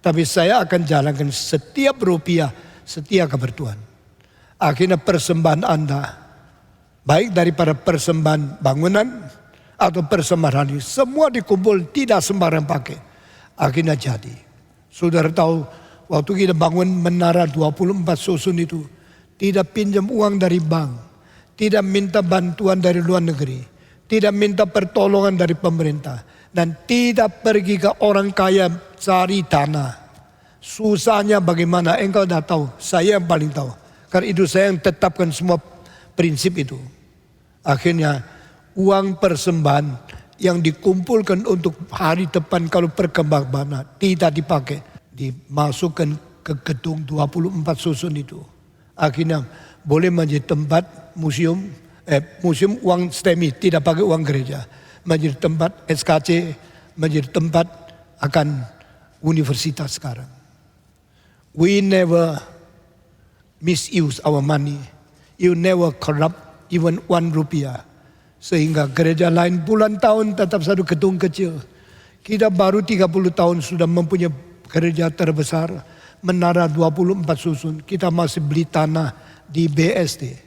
Tapi saya akan jalankan setiap rupiah setia kepada Tuhan. Akhirnya persembahan Anda, baik daripada persembahan bangunan atau persembahan hari, semua dikumpul, tidak sembarang pakai. Akhirnya jadi. Saudara tahu waktu kita bangun menara 24 susun itu, tidak pinjam uang dari bank, tidak minta bantuan dari luar negeri, tidak minta pertolongan dari pemerintah, dan tidak pergi ke orang kaya cari tanah. Susahnya bagaimana engkau dah tahu, saya yang paling tahu. Karena itu saya yang tetapkan semua prinsip itu. Akhirnya uang persembahan yang dikumpulkan untuk hari depan kalau perkembangan tidak dipakai, dimasukkan ke gedung 24 susun itu. Akhirnya boleh menjadi tempat museum uang STEMI, tidak pakai uang gereja. Menjadi tempat SKC, menjadi tempat akan universitas sekarang. We never misuse our money. You never corrupt even 1 rupiah. Sehingga gereja lain bulan tahun tetap satu gedung kecil. Kita baru 30 tahun sudah mempunyai gereja terbesar. Menara 24 susun, kita masih beli tanah di BSD.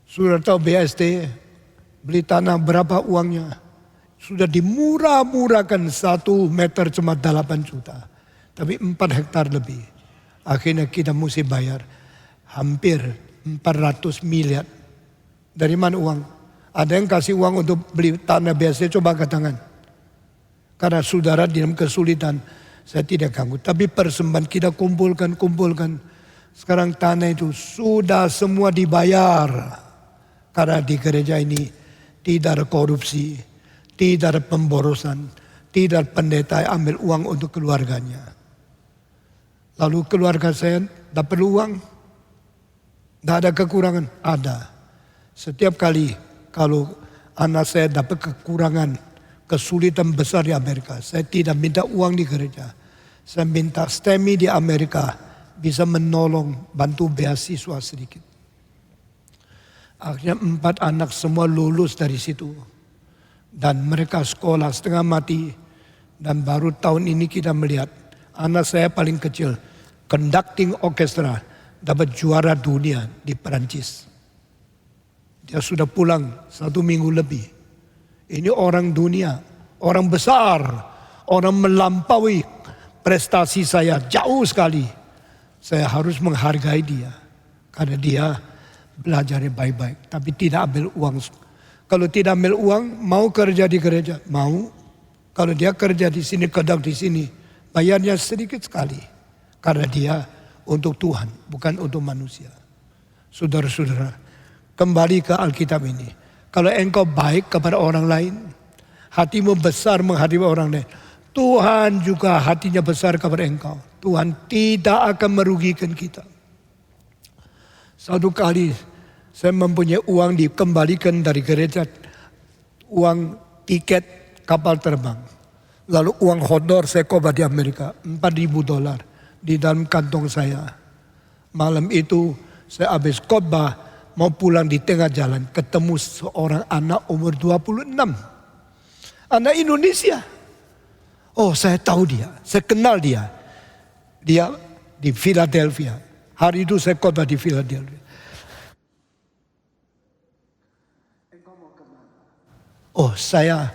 Sudah tahu BSD beli tanah berapa uangnya? Sudah dimurah-murahkan 1 meter cuma 8 juta. Tapi 4 hektar lebih. Akhirnya kita mesti bayar hampir 400 miliar. Dari mana uang? Ada yang kasih uang untuk beli tanah BSD, coba angkat tangan. Karena saudara dalam kesulitan, saya tidak ganggu. Tapi persembahan kita kumpulkan. Sekarang tanah itu sudah semua dibayar. Karena di gereja ini tidak ada korupsi, tidak ada pemborosan, tidak ada pendeta yang ambil uang untuk keluarganya. Lalu keluarga saya tidak perlu uang. Tidak ada kekurangan. Ada. Setiap kali kalau anak saya dapat kekurangan, kesulitan besar di Amerika, saya tidak minta uang di gereja. Saya minta STEMI di Amerika bisa menolong, bantu beasiswa sedikit. Akhirnya 4 anak semua lulus dari situ. Dan mereka sekolah setengah mati. Dan baru tahun ini kita melihat anak saya paling kecil, conducting orchestra, dapat juara dunia di Perancis. Dia sudah pulang 1 minggu lebih. Ini orang dunia, orang besar, orang melampaui prestasi saya jauh sekali. Saya harus menghargai dia. Karena dia belajarnya baik-baik, tapi tidak ambil uang. Kalau tidak ambil uang, mau kerja di gereja? Mau. Kalau dia kerja di sini, kedap di sini, bayarnya sedikit sekali. Karena dia untuk Tuhan, bukan untuk manusia. Saudara-saudara, kembali ke Alkitab ini. Kalau engkau baik kepada orang lain, hatimu besar menghadapi orang lain, Tuhan juga hatinya besar kepada engkau. Tuhan tidak akan merugikan kita. Satu kali saya mempunyai uang dikembalikan dari gereja, uang tiket kapal terbang. Lalu uang hodor saya khotbah di Amerika, $4,000 di dalam kantong saya. Malam itu saya habis khotbah, mau pulang di tengah jalan, ketemu seorang anak umur 26. Anak Indonesia. Oh, saya tahu dia, saya kenal dia. Dia di Philadelphia. Hari itu saya khotbah di Philadelphia. Oh, saya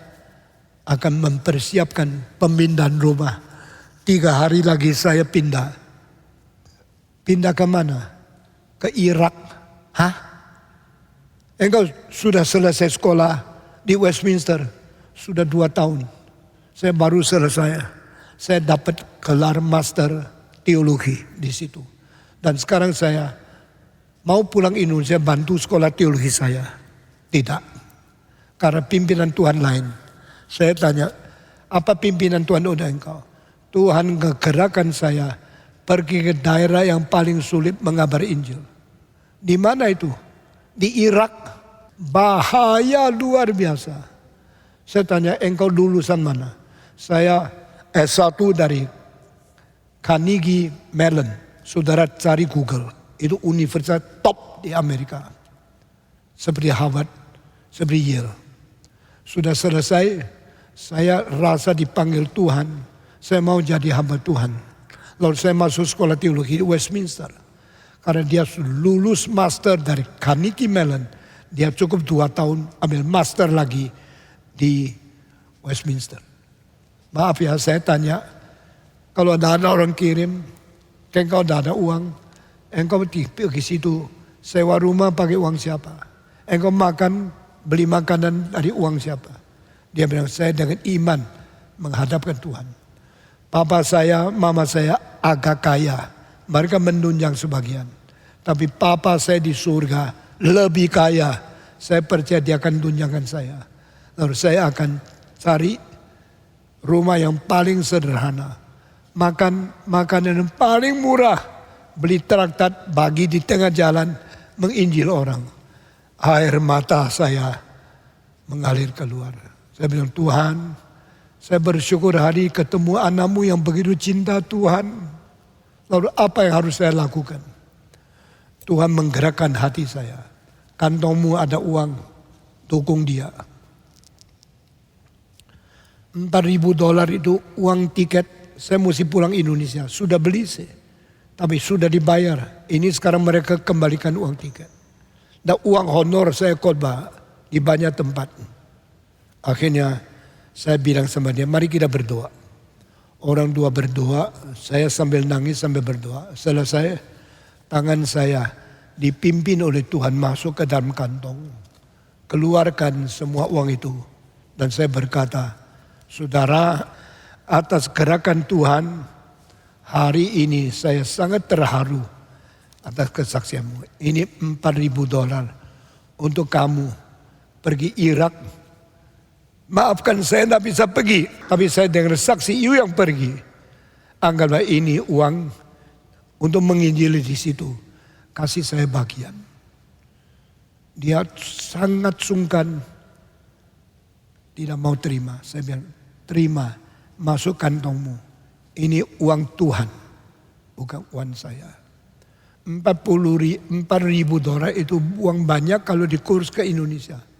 akan mempersiapkan pemindahan rumah. 3 hari lagi saya pindah. Pindah ke mana? Ke Irak. Hah? Engkau sudah selesai sekolah di Westminster. Sudah 2 tahun. Saya baru selesai. Saya dapat gelar master teologi di situ. Dan sekarang saya mau pulang Indonesia bantu sekolah teologi saya. Tidak. Karena pimpinan Tuhan lain. Saya tanya, apa pimpinan Tuhan udah engkau? Tuhan menggerakkan saya pergi ke daerah yang paling sulit mengabari Injil. Di mana itu? Di Irak. Bahaya luar biasa. Saya tanya, engkau lulusan mana? Saya S1 dari Carnegie Mellon. Saudara cari Google. Itu universitas top di Amerika. Seperti Harvard, seperti Yale. Sudah selesai, saya rasa dipanggil Tuhan. Saya mau jadi hamba Tuhan. Lalu saya masuk sekolah teologi di Westminster. Karena dia lulus master dari Carnegie Mellon. Dia cukup 2 tahun ambil master lagi di Westminster. Maaf ya, saya tanya. Kalau ada orang kirim, engkau ada uang, engkau pergi situ, sewa rumah pakai uang siapa? Engkau makan, beli makanan dari uang siapa? Dia bilang, saya dengan iman menghadapkan Tuhan. Papa saya, mama saya agak kaya. Mereka menunjang sebagian. Tapi papa saya di surga lebih kaya. Saya percaya dia akan tunjangkan saya. Lalu saya akan cari rumah yang paling sederhana. Makanan yang paling murah. Beli traktat, bagi di tengah jalan, menginjil orang. Air mata saya mengalir keluar. Saya bilang, Tuhan, saya bersyukur hari ketemu anakmu yang begitu cinta Tuhan. Lalu apa yang harus saya lakukan? Tuhan menggerakkan hati saya. Kantongmu ada uang, dukung dia. $4.000 itu uang tiket. Saya mesti pulang Indonesia. Sudah beli sih. Tapi sudah dibayar. Ini sekarang mereka kembalikan uang tiket. Dan uang honor saya khotbah di banyak tempat. Akhirnya saya bilang sama dia, mari kita berdoa. Orang tua berdoa, saya sambil nangis sambil berdoa. Selesai, tangan saya dipimpin oleh Tuhan masuk ke dalam kantong. Keluarkan semua uang itu. Dan saya berkata, saudara, atas gerakan Tuhan, hari ini saya sangat terharu atas kesaksianmu. Ini $4.000 untuk kamu pergi Irak. Maafkan saya tidak bisa pergi. Tapi saya dengar saksi you yang pergi. Anggaplah ini uang untuk menginjili di situ. Kasih saya bagian. Dia sangat sungkan. Tidak mau terima. Saya bilang, terima. Masuk kantongmu. Ini uang Tuhan. Bukan uang saya. $4.000 itu uang banyak kalau dikurs ke Indonesia.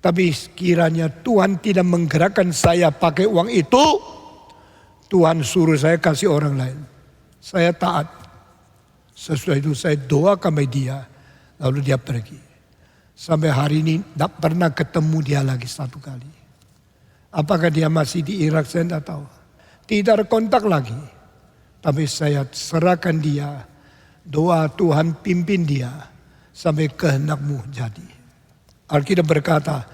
Tapi kiranya Tuhan tidak menggerakkan saya pakai uang itu. Tuhan suruh saya kasih orang lain. Saya taat. Sesudah itu saya doa kepada dia. Lalu dia pergi. Sampai hari ini tidak pernah ketemu dia lagi 1 kali. Apakah dia masih di Irak saya tidak tahu. Tidak ada kontak lagi. Tapi saya serahkan dia. Doa Tuhan pimpin dia. Sampai kehendakmu jadi. Alkitab berkata,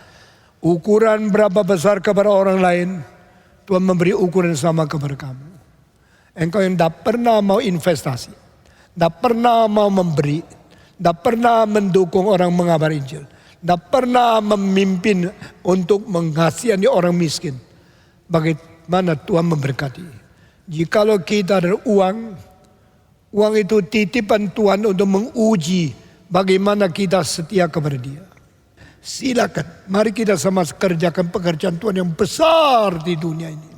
ukuran berapa besar kepada orang lain, Tuhan memberi ukuran sama kepada kamu. Engkau yang tidak pernah mau investasi, tidak pernah mau memberi, tidak pernah mendukung orang mengabar Injil, tidak pernah memimpin untuk mengasihani orang miskin. Bagaimana Tuhan memberkati? Jikalau kita ada uang itu titipan Tuhan untuk menguji bagaimana kita setia kepada dia. Silakan, mari kita sama kerjakan pekerjaan Tuhan yang besar di dunia ini.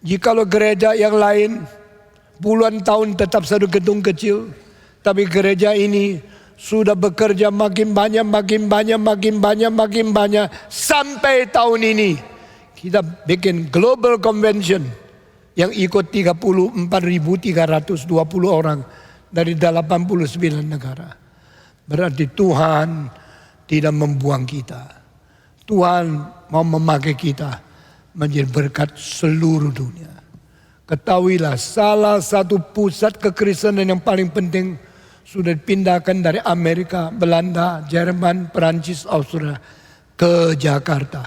Jikalau gereja yang lain puluhan tahun tetap satu gedung kecil, tapi gereja ini sudah bekerja makin banyak sampai tahun ini kita bikin global convention yang ikut 34.320 orang dari 89 negara. Berarti Tuhan tidak membuang kita. Tuhan mau memakai kita menjadi berkat seluruh dunia. Ketahuilah salah satu pusat kekristenan yang paling penting sudah dipindahkan dari Amerika, Belanda, Jerman, Perancis, Austria ke Jakarta.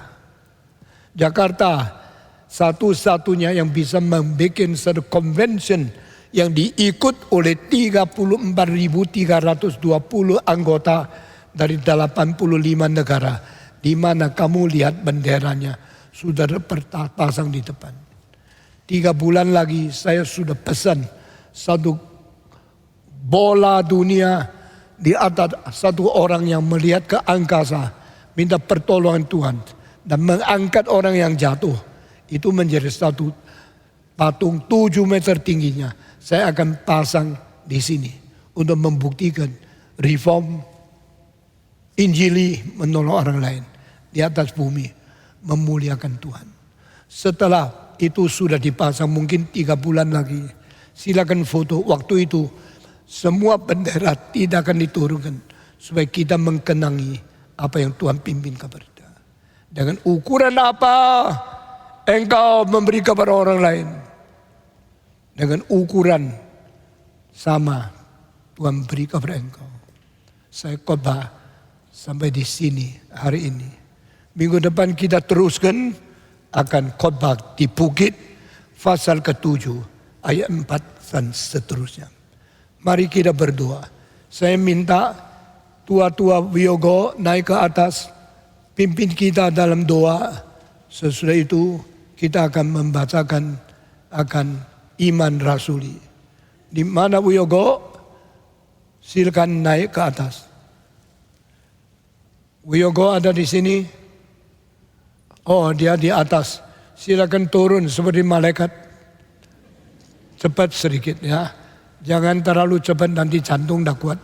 Jakarta satu-satunya yang bisa membuat satu convention yang diikut oleh 34.320 anggota dari 85 negara, di mana kamu lihat benderanya sudah terpasang di depan. 3 bulan lagi saya sudah pesan satu bola dunia di atas satu orang yang melihat ke angkasa, minta pertolongan Tuhan dan mengangkat orang yang jatuh. Itu menjadi satu patung 7 meter tingginya. Saya akan pasang di sini untuk membuktikan reform Injili menolong orang lain di atas bumi, memuliakan Tuhan. Setelah itu sudah dipasang mungkin 3 bulan lagi. Silakan foto waktu itu. Semua bendera tidak akan diturunkan supaya kita mengkenangi apa yang Tuhan pimpin kepada kita. Dengan ukuran apa engkau memberi kepada orang lain, dengan ukuran sama Tuhan beri kepada engkau. Saya khotbah sampai di sini hari ini. Minggu depan kita teruskan akan khotbah di Bukit pasal ke-7 ayat 4 dan seterusnya. Mari kita berdoa. Saya minta tua-tua Wiyogo naik ke atas, pimpin kita dalam doa. Sesudah itu kita akan membacakan akan iman rasuli. Di mana Wiyogo? Silakan naik ke atas. Wiyogo ada di sini. Oh, dia di atas. Silakan turun seperti malaikat. Cepat sedikit ya. Jangan terlalu cepat, nanti jantung dah kuat.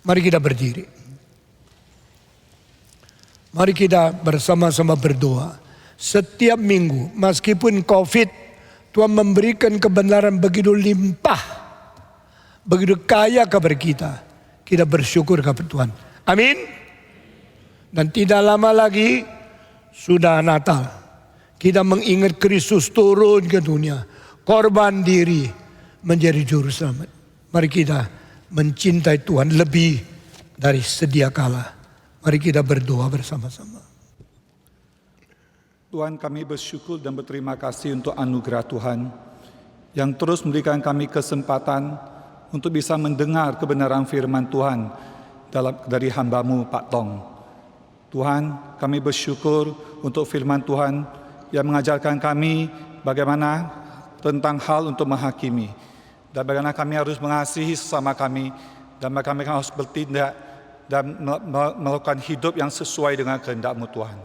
Mari kita berdiri. Mari kita bersama-sama berdoa. Setiap minggu, meskipun COVID, Tuhan memberikan kebenaran begitu limpah, begitu kaya kepada kita. Kita bersyukur kepada Tuhan. Amin. Dan tidak lama lagi sudah Natal. Kita mengingat Kristus turun ke dunia, korban diri menjadi juru selamat. Mari kita mencintai Tuhan lebih dari sedia kala. Mari kita berdoa bersama-sama. Tuhan, kami bersyukur dan berterima kasih untuk anugerah Tuhan yang terus memberikan kami kesempatan untuk bisa mendengar kebenaran firman Tuhan dari hamba-Mu Pak Tong. Tuhan, kami bersyukur untuk firman Tuhan yang mengajarkan kami bagaimana tentang hal untuk menghakimi. Dan bagaimana kami harus mengasihi sesama kami. Dan bagaimana kami harus bertindak dan melakukan hidup yang sesuai dengan kehendak-Mu Tuhan.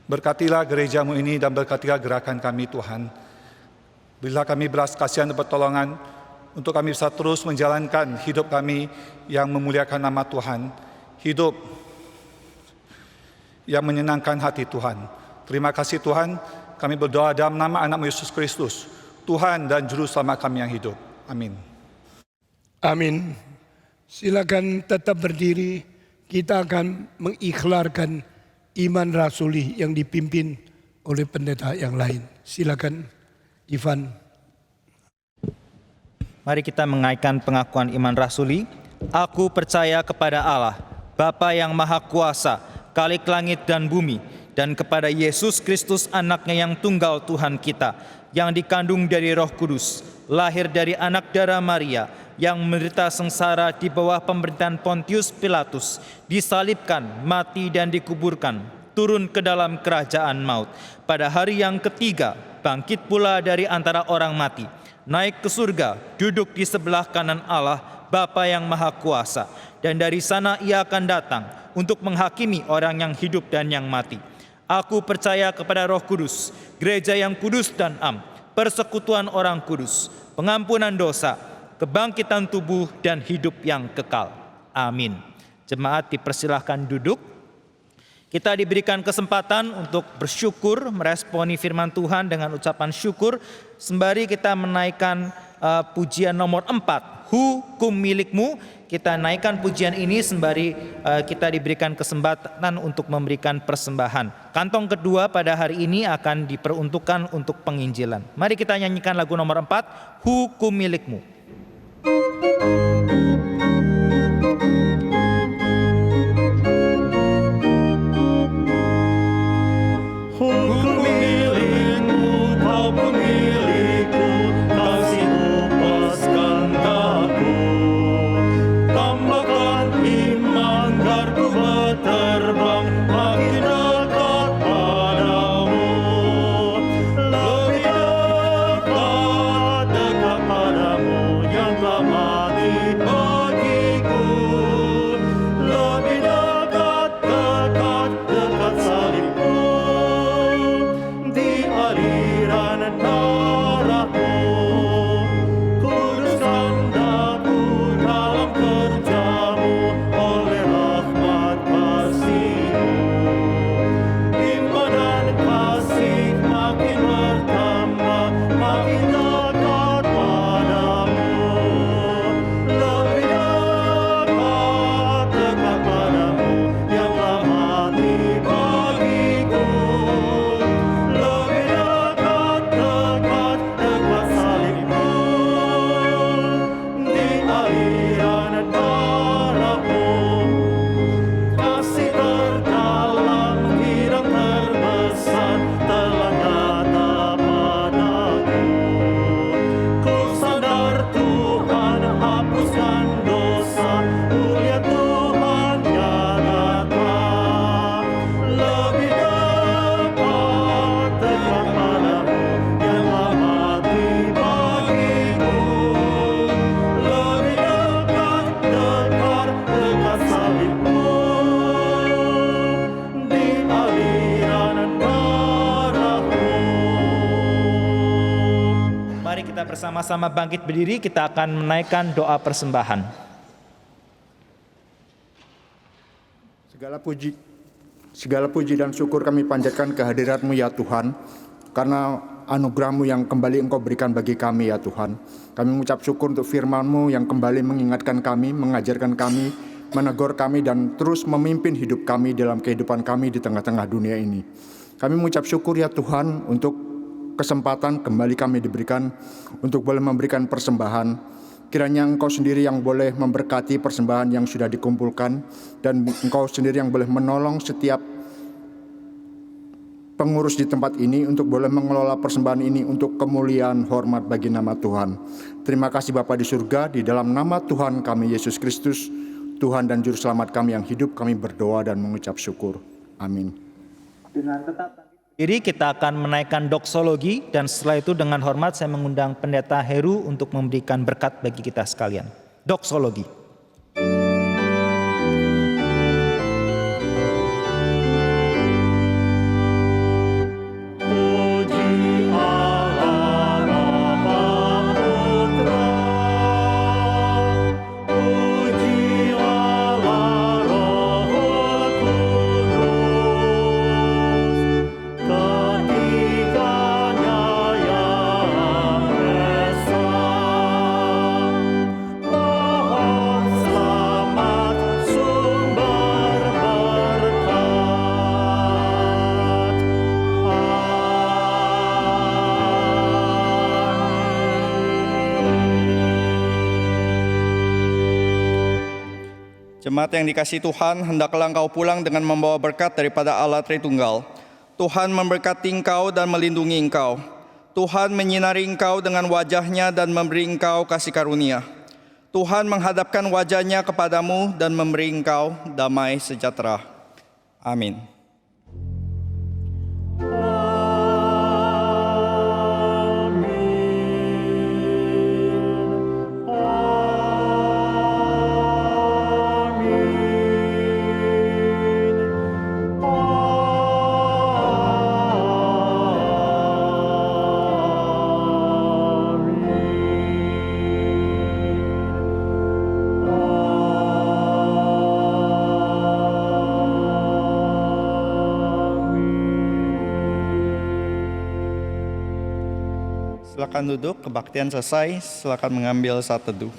Berkatilah gereja-Mu ini dan berkatilah gerakan kami Tuhan. Berilah kami belas kasihan dan pertolongan untuk kami bisa terus menjalankan hidup kami yang memuliakan nama Tuhan. Hidup yang menyenangkan hati Tuhan. Terima kasih Tuhan. Kami berdoa dalam nama anak-Mu Yesus Kristus, Tuhan dan Juru Selamat kami yang hidup. Amin. Amin. Silakan tetap berdiri. Kita akan mengiklarkan iman rasuli yang dipimpin oleh pendeta yang lain. Silakan, Ivan. Mari kita menaikkan pengakuan iman rasuli. Aku percaya kepada Allah, Bapa yang Maha Kuasa, Khalik langit dan bumi, dan kepada Yesus Kristus anaknya yang tunggal Tuhan kita, yang dikandung dari Roh Kudus, lahir dari anak darah Maria, yang menderita sengsara di bawah pemerintahan Pontius Pilatus, disalibkan, mati dan dikuburkan, turun ke dalam kerajaan maut. Pada hari yang ketiga, bangkit pula dari antara orang mati, naik ke surga, duduk di sebelah kanan Allah, Bapa yang Maha Kuasa, dan dari sana Ia akan datang untuk menghakimi orang yang hidup dan yang mati. Aku percaya kepada Roh Kudus, gereja yang kudus dan am, persekutuan orang kudus, pengampunan dosa, kebangkitan tubuh dan hidup yang kekal. Amin. Jemaat dipersilahkan duduk. Kita diberikan kesempatan untuk bersyukur, meresponi firman Tuhan dengan ucapan syukur, sembari kita menaikkan pujian nomor 4, hukum milikmu. Kita naikkan pujian ini sembari kita diberikan kesempatan untuk memberikan persembahan. Kantong kedua pada hari ini akan diperuntukkan untuk penginjilan. Mari kita nyanyikan lagu nomor 4, hukum milikmu. Hukum milikmu, kau pemilikku, kasih-Mu lepaskan daku. Tambahkan iman, garku berterbang, makin dekat padamu. Lebih dekat padamu yang telah mati bagiku. Lebih dekat salibmu. Di aliran darah-Mu, kuduskan daku dalam kerja-Mu oleh rahmat kasih-Mu. Iman dan kasih makin bertambah, makin dekat padamu. Lebih dekat padamu yang telah mati bagiku. Lebih dekat salibmu. Di aliran darah-Mu, kasih terdalam, tidak terbesar telah nyata padaku. Ku sadar Tuhan hapuskan dosa, mulia Tuhan nyata. Lebih dekat padamu yang telah mati bagiku. Lebih dekat salibmu. Di aliran darah-Mu. Mari kita bersama-sama bangkit berdiri, kita akan menaikkan doa persembahan. Segala puji dan syukur kami panjatkan kehadirat-Mu ya Tuhan, karena anugerah-Mu yang kembali Engkau berikan bagi kami ya Tuhan. Kami mengucap syukur untuk firman-Mu yang kembali mengingatkan kami, mengajarkan kami, menegur kami, dan terus memimpin hidup kami dalam kehidupan kami di tengah-tengah dunia ini. Kami mengucap syukur ya Tuhan untuk kesempatan kembali kami diberikan untuk boleh memberikan persembahan. Kiranya Engkau sendiri yang boleh memberkati persembahan yang sudah dikumpulkan, dan Engkau sendiri yang boleh menolong setiap pengurus di tempat ini untuk boleh mengelola persembahan ini untuk kemuliaan hormat bagi nama Tuhan. Terima kasih Bapa di surga, di dalam nama Tuhan kami Yesus Kristus, Tuhan dan Juru Selamat kami yang hidup, kami berdoa dan mengucap syukur. Amin. Dengan tetap diri kita akan menaikkan doksologi, dan setelah itu dengan hormat saya mengundang Pendeta Heru untuk memberikan berkat bagi kita sekalian. Doksologi. Jemaat yang dikasihi Tuhan, hendaklah engkau pulang dengan membawa berkat daripada Allah Tritunggal. Tuhan memberkati engkau dan melindungi engkau. Tuhan menyinari engkau dengan wajah-Nya dan memberi engkau kasih karunia. Tuhan menghadapkan wajah-Nya kepadamu dan memberi engkau damai sejahtera. Amin. Silakan duduk, kebaktian selesai. Silakan mengambil saat teduh.